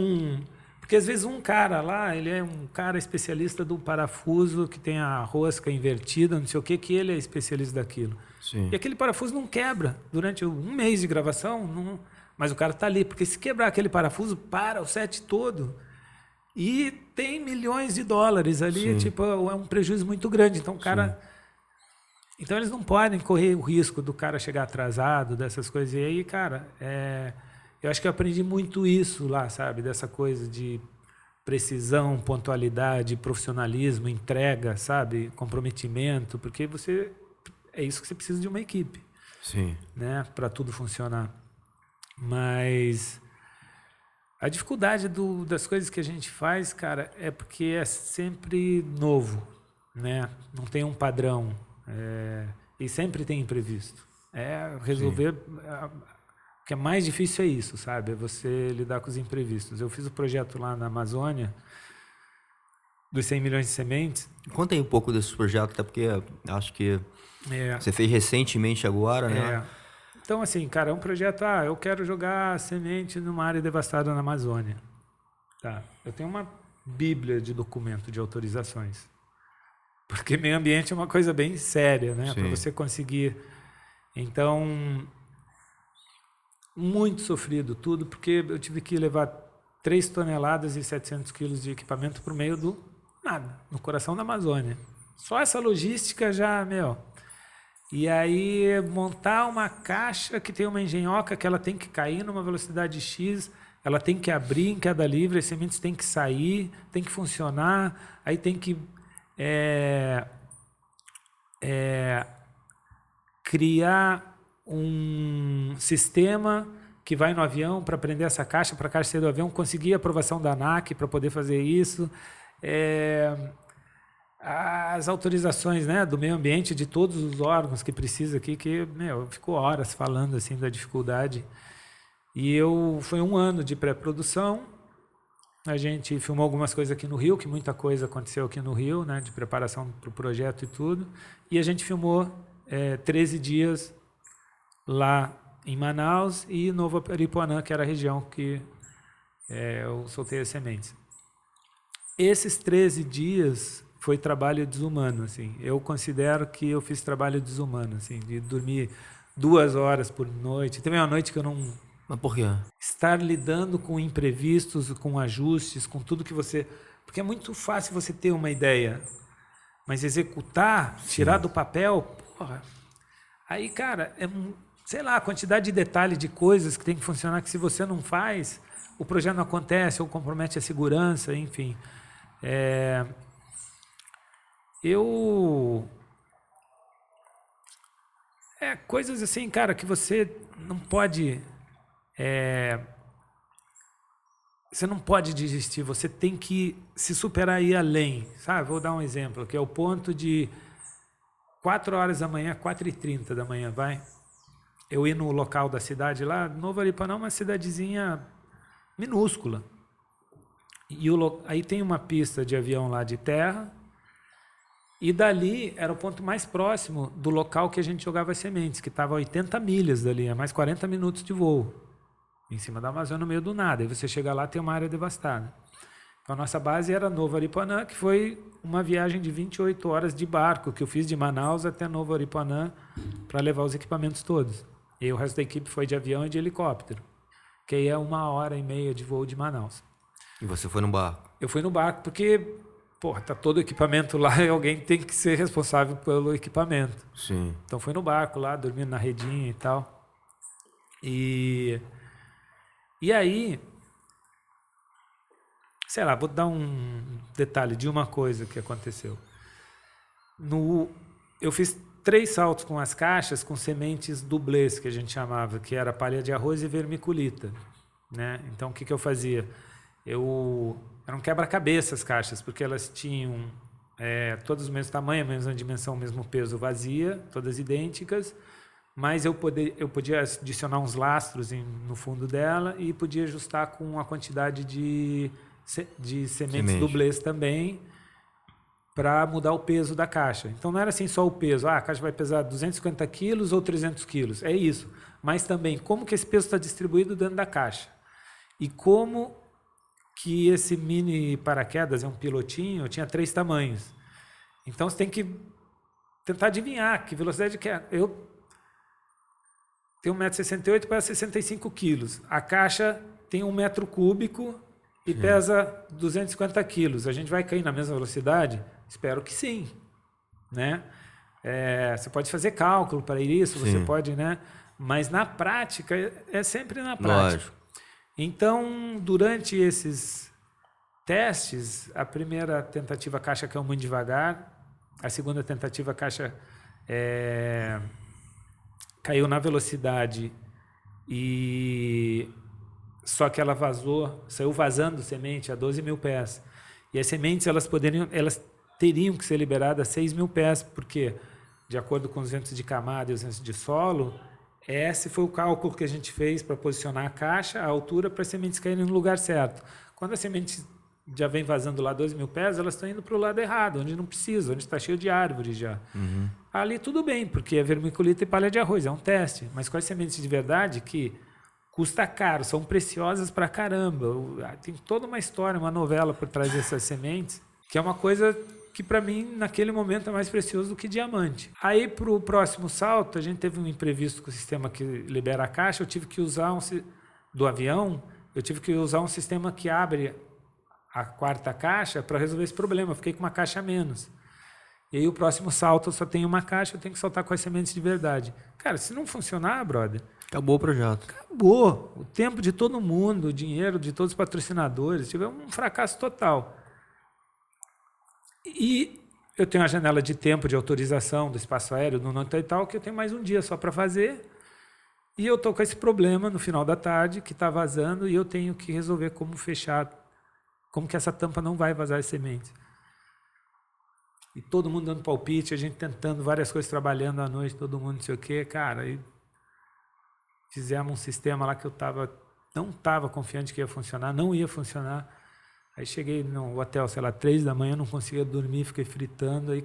Porque às vezes um cara lá, ele é um cara especialista do parafuso que tem a rosca invertida, não sei o que ele é especialista daquilo. Sim. E aquele parafuso não quebra durante um mês de gravação, mas o cara está ali, porque se quebrar aquele parafuso, para o set todo. E tem milhões de dólares ali, tipo, é um prejuízo muito grande. Então o cara... Então eles não podem correr o risco do cara chegar atrasado, dessas coisas. E aí, cara, eu acho que eu aprendi muito isso lá, sabe? Dessa coisa de precisão, pontualidade, profissionalismo, entrega, sabe? Comprometimento, porque é isso que você precisa de uma equipe. Sim. Né? Para tudo funcionar. Mas a dificuldade das coisas que a gente faz, cara, é porque é sempre novo, né? Não tem um padrão. E sempre tem imprevisto. Resolver... O que é mais difícil é isso, sabe? É você lidar com os imprevistos. Eu fiz o projeto lá na Amazônia, dos 100 milhões de sementes. Conta aí um pouco desse projeto, até porque acho que você fez recentemente agora, né? Então, assim, cara, é um projeto, eu quero jogar semente numa área devastada na Amazônia. Tá. Eu tenho uma bíblia de documento de autorizações. Porque meio ambiente é uma coisa bem séria, né? Para você conseguir... Então... Muito sofrido tudo, porque eu tive que levar 3 toneladas e 700 quilos de equipamento para o meio do nada, no coração da Amazônia. Só essa logística já, E aí montar uma caixa que tem uma engenhoca que ela tem que cair numa velocidade X, ela tem que abrir em queda livre, as sementes têm que sair, tem que funcionar, aí tem que criar um sistema que vai no avião para prender essa caixa, para a caixa sair do avião, conseguir a aprovação da ANAC para poder fazer isso. As autorizações, né, do meio ambiente, de todos os órgãos que precisa aqui, que eu fico horas falando assim da dificuldade. E foi 1 ano de pré-produção. A gente filmou algumas coisas aqui no Rio, que muita coisa aconteceu aqui no Rio, né, de preparação para o projeto e tudo. E a gente filmou 13 dias lá em Manaus e Novo Aripuanã, que era a região que eu soltei as sementes. Esses 13 dias foi trabalho desumano, assim. Eu considero que eu fiz trabalho desumano, assim, de dormir 2 horas por noite. Teve uma noite que eu não... Mas por quê? Estar lidando com imprevistos, com ajustes, com tudo que você... Porque é muito fácil você ter uma ideia, mas executar, tirar do papel, porra... Aí, cara, sei lá, a quantidade de detalhes, de coisas que tem que funcionar, que se você não faz, o projeto não acontece, ou compromete a segurança, enfim. Coisas assim, cara, que você não pode... você não pode desistir, você tem que se superar e ir além, sabe? Vou dar um exemplo, que é o ponto de 4 horas da manhã, 4h30 da manhã, eu ir no local da cidade lá, Novo Aripuanã é uma cidadezinha minúscula. E aí tem uma pista de avião lá de terra, e dali era o ponto mais próximo do local que a gente jogava as sementes, que estava a 80 milhas dali, a mais 40 minutos de voo, em cima da Amazônia, no meio do nada. Aí você chega lá, tem uma área devastada. A nossa base era Novo Aripuanã, que foi uma viagem de 28 horas de barco, que eu fiz de Manaus até Novo Aripuanã para levar os equipamentos todos. E o resto da equipe foi de avião e de helicóptero, que aí é 1h30 de voo de Manaus. E você foi no barco? Eu fui no barco porque, tá todo o equipamento lá e alguém tem que ser responsável pelo equipamento. Sim. Então fui no barco lá, dormindo na redinha e tal. E aí, sei lá, vou dar um detalhe de uma coisa que aconteceu. Eu fiz 3 saltos com as caixas com sementes dublês, que a gente chamava, que era palha de arroz e vermiculita, né? Então, o que eu fazia? Eram quebra-cabeça as caixas, porque elas tinham todas o mesmo tamanho, a mesma dimensão, o mesmo peso, vazia, todas idênticas, mas eu podia adicionar uns lastros no fundo dela e podia ajustar com a quantidade de sementes dublês também, para mudar o peso da caixa. Então não era assim só o peso, a caixa vai pesar 250 quilos ou 300 quilos, é isso. Mas também como que esse peso está distribuído dentro da caixa. E como que esse mini paraquedas, é um pilotinho, tinha 3 tamanhos. Então você tem que tentar adivinhar que velocidade que é. Eu tenho 1,68 m para 65 quilos. A caixa tem 1 metro cúbico e pesa 250 quilos. A gente vai cair na mesma velocidade? Espero que sim, né? Você pode fazer cálculo para isso, você pode, né? Mas na prática, é sempre na prática. Lógico. Então, durante esses testes, a primeira tentativa a caixa caiu muito devagar, a segunda tentativa a caixa caiu na velocidade só que ela saiu vazando semente a 12 mil pés. E as sementes elas teriam que ser liberadas a 6 mil pés, porque, de acordo com os ventos de camada e os ventos de solo, esse foi o cálculo que a gente fez para posicionar a caixa, a altura, para as sementes caírem no lugar certo. Quando as sementes já vem vazando lá 12 mil pés, elas estão indo para o lado errado, onde não precisa, onde está cheio de árvores já. Uhum. Ali tudo bem, porque é vermiculita e palha de arroz, é um teste. Mas com as sementes de verdade, que custa caro, são preciosas pra caramba. Tem toda uma história, uma novela por trás dessas sementes, que é uma coisa que para mim, naquele momento, é mais precioso do que diamante. Aí, para o próximo salto, a gente teve um imprevisto com o sistema que libera a caixa, eu tive que usar do avião, eu tive que usar um sistema que abre a 4ª caixa para resolver esse problema. Eu fiquei com uma caixa a menos. E aí, o próximo salto, eu só tenho uma caixa, eu tenho que saltar com as sementes de verdade. Cara, se não funcionar, brother... Acabou o projeto. Acabou. O tempo de todo mundo, o dinheiro de todos os patrocinadores, tive um fracasso total. E eu tenho uma janela de tempo de autorização do espaço aéreo do Nota e tal, que eu tenho mais um dia só para fazer. E eu estou com esse problema no final da tarde, que está vazando, e eu tenho que resolver como fechar, como que essa tampa não vai vazar as sementes. E todo mundo dando palpite, a gente tentando várias coisas, trabalhando à noite, todo mundo não sei o quê, cara. E fizemos um sistema lá que eu não estava confiante que ia funcionar, não ia funcionar. Aí cheguei no hotel, 3 da manhã, não conseguia dormir, fiquei fritando. Aí,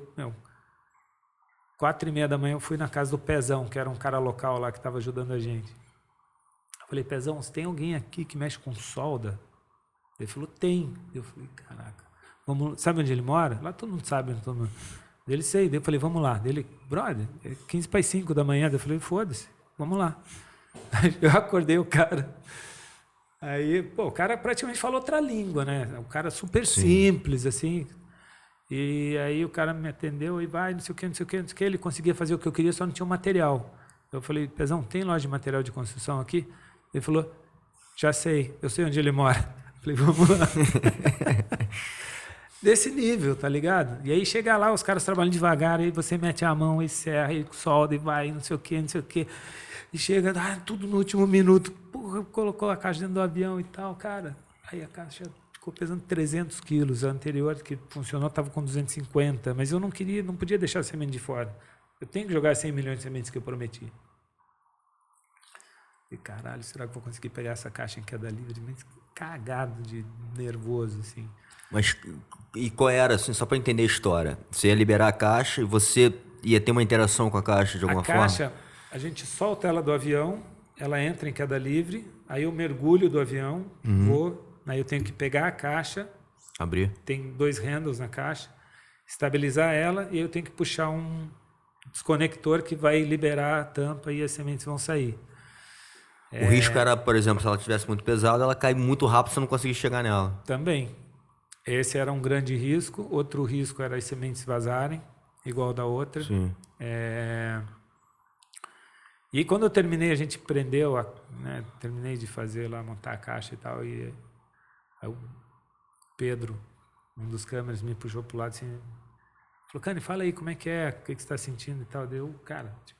4h30 da manhã eu fui na casa do Pezão, que era um cara local lá que estava ajudando a gente. Eu falei, Pezão, você tem alguém aqui que mexe com solda? Ele falou, tem. Eu falei, caraca, sabe onde ele mora? Lá todo mundo sabe. Ele sei. Eu falei, vamos lá. Ele, brother, é 15 para as 5 da manhã. Eu falei, foda-se, vamos lá. Eu acordei o cara. Aí, o cara praticamente falou outra língua, né? O cara super simples, assim. E aí o cara me atendeu e vai, não sei o que. Ele conseguia fazer o que eu queria, só não tinha o material. Eu falei, Pezão, tem loja de material de construção aqui? Ele falou, já sei, eu sei onde ele mora. Eu falei, vamos lá. Desse nível, tá ligado? E aí chega lá, os caras trabalham devagar, aí você mete a mão e serra, e solda, e vai, não sei o que. E chega, tudo no último minuto. Porra, colocou a caixa dentro do avião e tal, cara. Aí a caixa ficou pesando 300 quilos. A anterior, que funcionou, estava com 250. Mas eu não podia deixar a semente de fora. Eu tenho que jogar 100 milhões de sementes que eu prometi. E caralho, será que eu vou conseguir pegar essa caixa em queda livre? Cagado de nervoso, assim. Mas, e qual era, assim, só para entender a história? Você ia liberar a caixa e você ia ter uma interação com a caixa de alguma forma? A caixa, a gente solta ela do avião, ela entra em queda livre, aí eu mergulho do avião, vou, aí eu tenho que pegar a caixa, Abrir. Tem 2 handles na caixa, estabilizar ela e eu tenho que puxar um desconector que vai liberar a tampa e as sementes vão sair. O risco era, por exemplo, se ela estivesse muito pesada, ela cai muito rápido e você não conseguir chegar nela. Também. Esse era um grande risco. Outro risco era as sementes vazarem, igual da outra. Sim. E quando eu terminei, a gente prendeu, né, terminei de fazer lá, montar a caixa e tal, e aí o Pedro, um dos câmeras, me puxou pro lado assim, falou, Cani, fala aí como é que é, o que você está sentindo e tal. Deu, cara, tipo,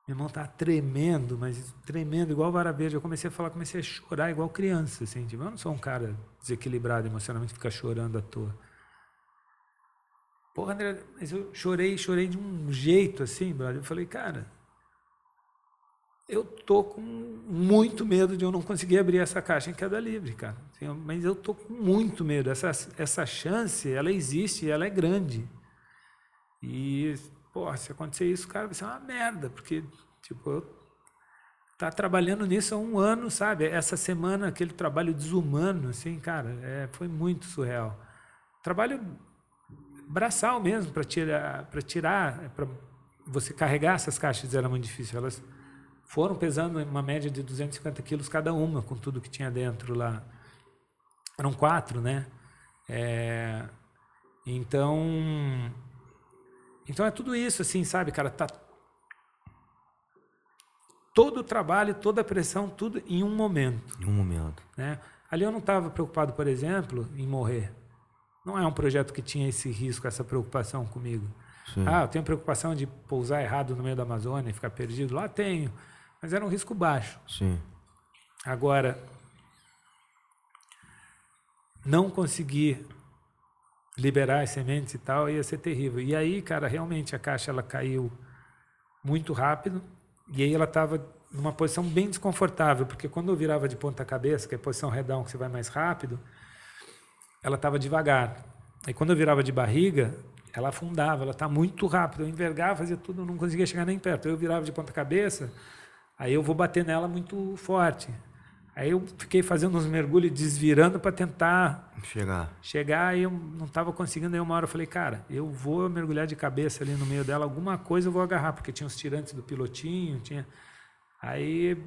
minha mão tá tremendo, mas tremendo, igual vara verde. Eu comecei a chorar igual criança, assim, tipo, eu não sou um cara desequilibrado emocionalmente, ficar chorando à toa. Porra, André, mas eu chorei de um jeito assim, brother. Eu falei, cara, eu tô com muito medo de eu não conseguir abrir essa caixa em queda livre, cara. Assim, mas eu tô com muito medo. Essa chance, ela existe, ela é grande. E, pô, se acontecer isso, cara, vai ser uma merda, porque, tipo, eu tá trabalhando nisso há 1 ano, sabe? Essa semana, aquele trabalho desumano, assim, cara, foi muito surreal. Trabalho braçal mesmo, para você carregar essas caixas era muito difícil. Elas foram pesando uma média de 250 quilos cada uma, com tudo que tinha dentro lá. Eram 4, né? Então é tudo isso, assim, sabe, cara? Tá todo o trabalho, toda a pressão, tudo em um momento. Em um momento. Né? Ali eu não estava preocupado, por exemplo, em morrer. Não é um projeto que tinha esse risco, essa preocupação comigo. Sim. Eu tenho preocupação de pousar errado no meio da Amazônia e ficar perdido? Lá tenho. Mas era um risco baixo. Sim. Agora, não conseguir liberar as sementes e tal ia ser terrível. E aí, cara, realmente a caixa ela caiu muito rápido e aí ela estava numa posição bem desconfortável, porque quando eu virava de ponta cabeça, que é a posição head down, que você vai mais rápido, ela estava devagar. Aí quando eu virava de barriga, ela afundava, ela está muito rápido. Eu envergava, fazia tudo, eu não conseguia chegar nem perto. Eu virava de ponta cabeça, aí eu vou bater nela muito forte. Aí eu fiquei fazendo uns mergulhos, desvirando para tentar chegar, e eu não estava conseguindo. Aí uma hora eu falei, cara, eu vou mergulhar de cabeça ali no meio dela, alguma coisa eu vou agarrar, porque tinha os tirantes do pilotinho, Aí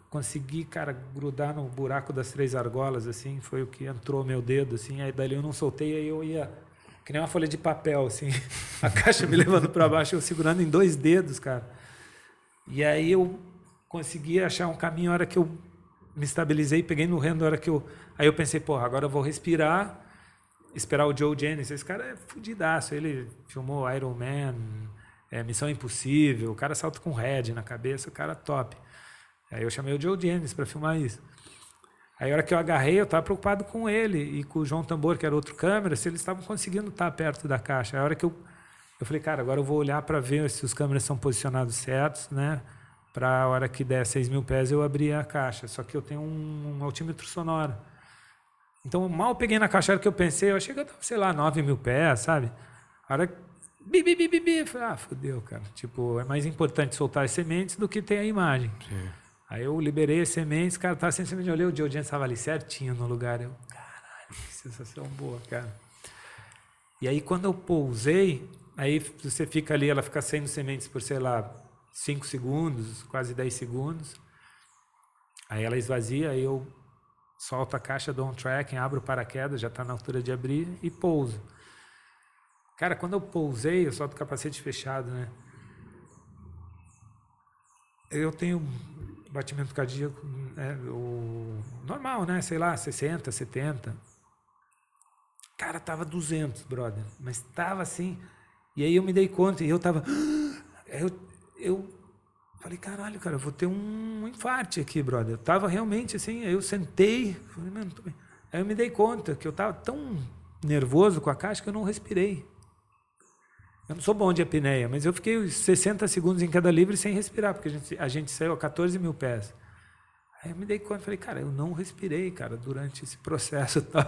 consegui, cara, grudar no buraco das 3 argolas, assim, foi o que entrou meu dedo, assim, aí dali eu não soltei, aí eu ia, que nem uma folha de papel, assim, a caixa me levando para baixo, eu segurando em 2 dedos, cara. E aí eu consegui achar um caminho, a hora que eu me estabilizei, peguei no rendo, a hora que aí eu pensei, porra, agora eu vou respirar, esperar o Joe Jennings, esse cara é fudidaço, ele filmou Iron Man, Missão Impossível, o cara salta com head na cabeça, o cara top. Aí eu chamei o Joe Jennings para filmar isso. Aí a hora que eu agarrei, eu estava preocupado com ele e com o João Tambor, que era outro câmera, se eles estavam conseguindo estar perto da caixa. Aí a hora que eu falei, cara, agora eu vou olhar para ver se os câmeras são posicionados certos, né? Para a hora que der 6.000 pés eu abrir a caixa. Só que eu tenho um altímetro sonoro. Então, mal peguei na caixa, a hora que eu pensei, eu achei que eu estava, sei lá, 9.000 pés, sabe? A hora eu falei, fodeu, cara. Tipo, é mais importante soltar as sementes do que ter a imagem. Sim. Aí eu liberei as sementes, cara, tava sem semente, eu olhei, o Joe Jennings estava ali certinho no lugar. Eu, caralho, que sensação boa, cara. E aí quando eu pousei, aí você fica ali, ela fica saindo sementes por, sei lá, 5 segundos, quase 10 segundos. Aí ela esvazia, aí eu solto a caixa, dou um tracking, abro o paraquedas, já está na altura de abrir e pouso. Cara, quando eu pousei, eu solto o capacete fechado, né? Eu tenho batimento cardíaco normal, né? Sei lá, 60, 70. Cara, tava 200, brother. Mas tava assim. E aí eu me dei conta e eu tava... Eu falei, caralho, cara, eu vou ter um infarte aqui, brother. Eu tava realmente assim, aí eu sentei, falei, mano, tô bem. Aí eu me dei conta que eu tava tão nervoso com a caixa que eu não respirei. Eu não sou bom de apneia, mas eu fiquei uns 60 segundos em queda livre sem respirar, porque a gente saiu a 14.000 pés. Aí eu me dei conta, falei, cara, eu não respirei, cara, durante esse processo e tal.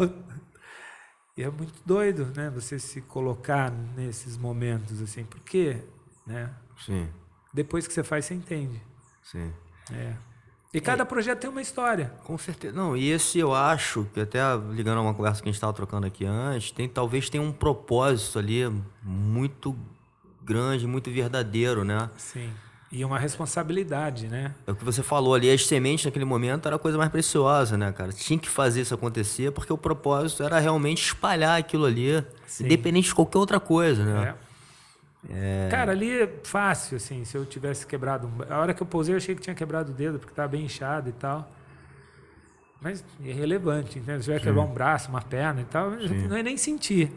E é muito doido, né, você se colocar nesses momentos, assim, por quê, né? Sim. Depois que você faz, você entende. Sim. E cada projeto tem uma história. Com certeza. Não, e esse eu acho, que até ligando a uma conversa que a gente estava trocando aqui antes, talvez tenha um propósito ali muito grande, muito verdadeiro, né? Sim. E uma responsabilidade, né? É o que você falou ali, as sementes naquele momento era a coisa mais preciosa, né, cara? Tinha que fazer isso acontecer, porque o propósito era realmente espalhar aquilo ali, Sim. independente de qualquer outra coisa, né? Cara, ali é fácil, assim, se eu tivesse quebrado... A hora que eu pousei, eu achei que tinha quebrado o dedo, porque estava bem inchado e tal. Mas é irrelevante, entendeu? Se eu ia quebrar um braço, uma perna e tal, não ia nem sentir,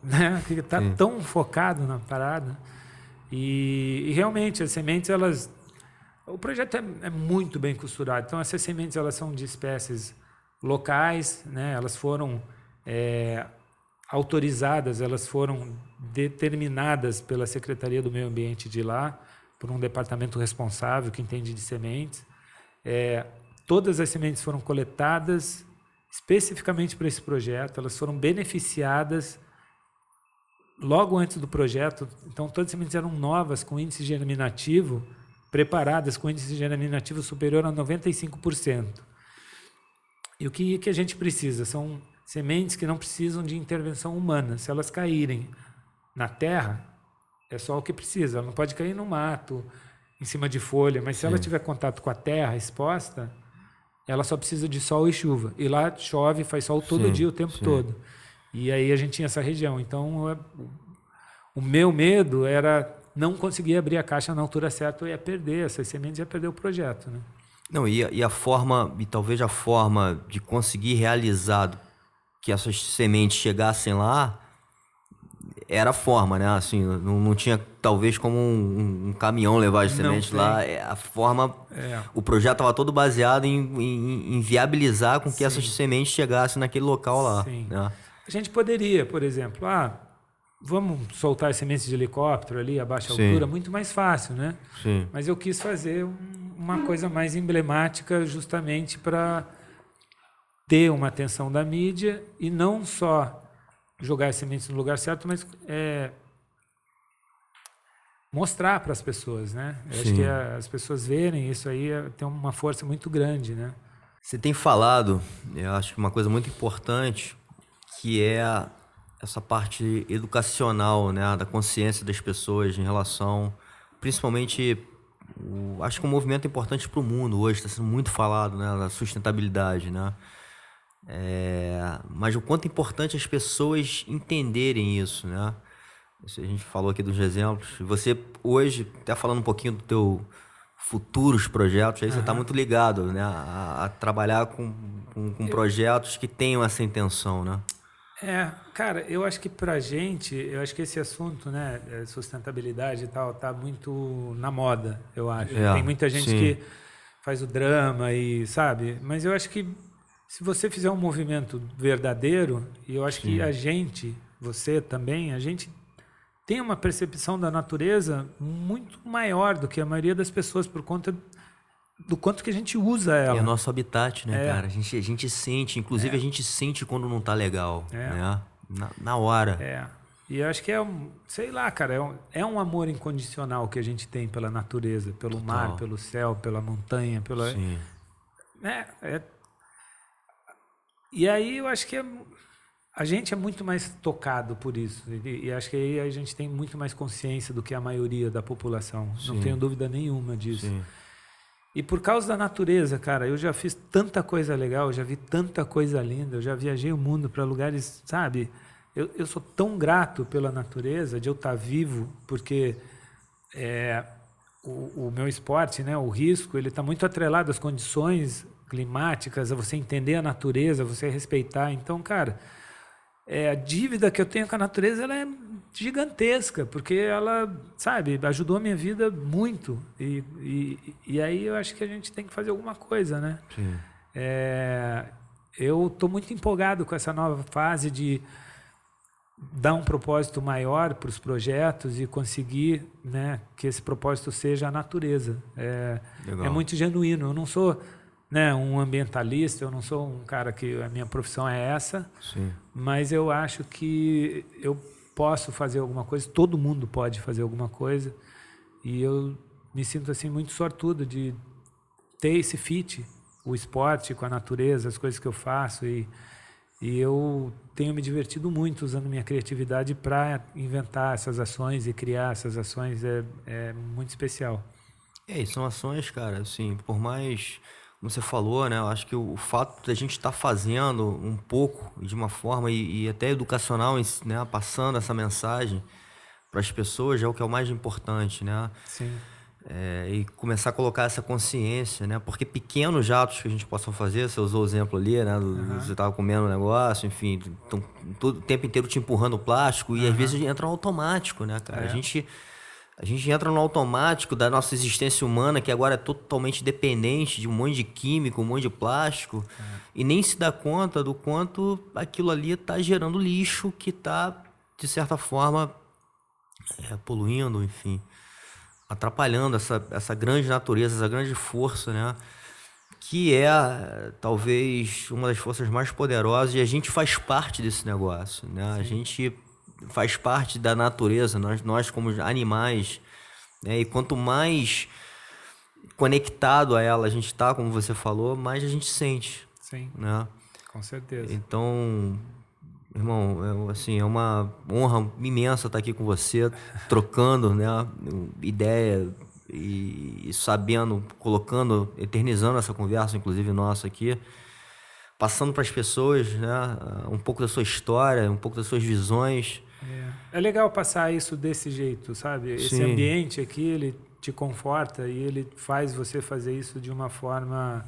né? Porque tá tão focado na parada. E realmente, as sementes, elas... O projeto é muito bem costurado. Então, essas sementes, elas são de espécies locais, né? Elas foram autorizadas, elas foram determinadas pela Secretaria do Meio Ambiente de lá, por um departamento responsável que entende de sementes. Todas as sementes foram coletadas especificamente para esse projeto, elas foram beneficiadas logo antes do projeto. Então, todas as sementes eram novas, com índice germinativo, preparadas com índice germinativo superior a 95%. E o que a gente precisa? São sementes que não precisam de intervenção humana. Se elas caírem na terra, é só o que precisa. Ela não pode cair no mato, em cima de folha, mas se ela tiver contato com a terra exposta, ela só precisa de sol e chuva. E lá chove, faz sol todo dia, o tempo todo. E aí a gente tinha essa região. Então, o meu medo era não conseguir abrir a caixa na altura certa, eu ia perder essas sementes, ia perder o projeto, né? Não, e a forma, e talvez a forma de conseguir realizar que essas sementes chegassem lá, era a forma, né? Assim, não tinha talvez como um caminhão levar as sementes lá. A forma, o projeto estava todo baseado em viabilizar com que essas sementes chegassem naquele local lá. Sim. Né? A gente poderia, por exemplo, vamos soltar as sementes de helicóptero ali a baixa altura, muito mais fácil, né? Sim. Mas eu quis fazer uma coisa mais emblemática justamente para ter uma atenção da mídia e não só jogar as sementes no lugar certo, mas mostrar para as pessoas, né? Eu acho que as pessoas verem isso aí tem uma força muito grande, né? Você tem falado, eu acho que uma coisa muito importante, que é essa parte educacional, né, da consciência das pessoas em relação, principalmente, acho que um movimento importante para o mundo hoje, está sendo muito falado, né, da sustentabilidade, né? Mas o quanto é importante as pessoas entenderem isso, né? A gente falou aqui dos exemplos. Você hoje, até falando um pouquinho do teu futuros projetos, aí você está muito ligado, né, a trabalhar com projetos que tenham essa intenção, né? Cara, eu acho que pra gente, eu acho que esse assunto, né, sustentabilidade e tal, tá muito na moda, eu acho. Tem muita gente que faz o drama e, sabe? Mas eu acho que se você fizer um movimento verdadeiro, e eu acho que a gente, você também, a gente tem uma percepção da natureza muito maior do que a maioria das pessoas por conta do quanto que a gente usa ela. É o nosso habitat, né, cara? A gente sente, inclusive a gente sente quando não tá legal, né? Na hora. E eu acho que sei lá, cara, é um amor incondicional que a gente tem pela natureza, pelo mar, pelo céu, pela montanha, pela... Sim. E aí eu acho que a gente é muito mais tocado por isso. E acho que aí a gente tem muito mais consciência do que a maioria da população. Não tenho dúvida nenhuma disso. Sim. E por causa da natureza, cara, eu já fiz tanta coisa legal, já vi tanta coisa linda, eu já viajei o mundo para lugares, sabe? Eu sou tão grato pela natureza, de eu estar vivo, porque o meu esporte, né, o risco, ele está muito atrelado às condições climáticas, a você entender a natureza, a você respeitar. Então, cara, a dívida que eu tenho com a natureza, ela é gigantesca, porque ela, sabe, ajudou a minha vida muito. E aí eu acho que a gente tem que fazer alguma coisa, né? Sim. Eu estou muito empolgado com essa nova fase de dar um propósito maior para os projetos e conseguir, né, que esse propósito seja a natureza. É muito genuíno. Eu não sou, né, um ambientalista, eu não sou um cara que a minha profissão é essa, mas eu acho que eu posso fazer alguma coisa, todo mundo pode fazer alguma coisa, e eu me sinto assim muito sortudo de ter esse fit, o esporte com a natureza, as coisas que eu faço e eu tenho me divertido muito usando minha criatividade para inventar essas ações e criar essas ações, é muito especial. E são ações, cara, assim, por mais, como você falou, né, eu acho que o fato de a gente estar fazendo um pouco, de uma forma, e até educacional, né, passando essa mensagem para as pessoas, é o que é o mais importante, né? Sim. E começar a colocar essa consciência, né? Porque pequenos atos que a gente possa fazer, você usou o exemplo ali, né? Você tava comendo um negócio, enfim, todo o tempo inteiro te empurrando o plástico e às vezes entra no automático, né, cara? A gente entra no automático da nossa existência humana, que agora é totalmente dependente de um monte de químico, um monte de plástico, e nem se dá conta do quanto aquilo ali está gerando lixo que está, de certa forma, poluindo, enfim, atrapalhando essa grande natureza, essa grande força, né? Que é talvez uma das forças mais poderosas e a gente faz parte desse negócio, né? A gente faz parte da natureza, nós como animais, né? E quanto mais conectado a ela a gente está, como você falou, mais a gente sente. Sim, né? com certeza. Então, irmão, assim, é uma honra imensa estar aqui com você, trocando, né, ideia e sabendo, colocando, eternizando essa conversa, inclusive nossa aqui, passando para as pessoas, né, um pouco da sua história, um pouco das suas visões. É legal passar isso desse jeito, sabe? Esse Sim. ambiente aqui, ele te conforta e ele faz você fazer isso de uma forma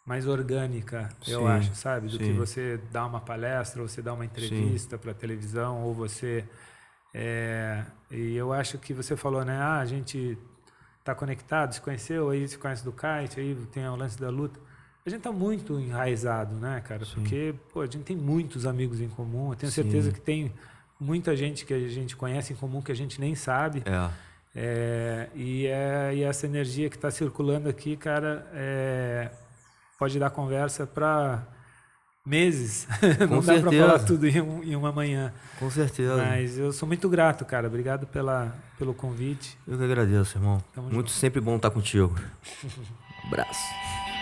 mais orgânica, eu Sim, acho, sabe? Do sim. que você dar uma palestra, ou você dar uma entrevista para televisão, ou você... e eu acho que você falou, né? A gente tá conectado, se conheceu, aí se conhece do kite, aí tem o lance da luta. A gente tá muito enraizado, né, cara? Porque, pô, a gente tem muitos amigos em comum. Eu tenho certeza que tem muita gente que a gente conhece em comum que a gente nem sabe. E essa energia que está circulando aqui, cara, pode dar conversa para meses. Com Não dá para certeza. falar tudo em uma manhã. Com certeza. Mas eu sou muito grato, cara. Obrigado pelo convite. Eu que agradeço, irmão. Tamo Muito junto. sempre bom estar contigo. Abraço.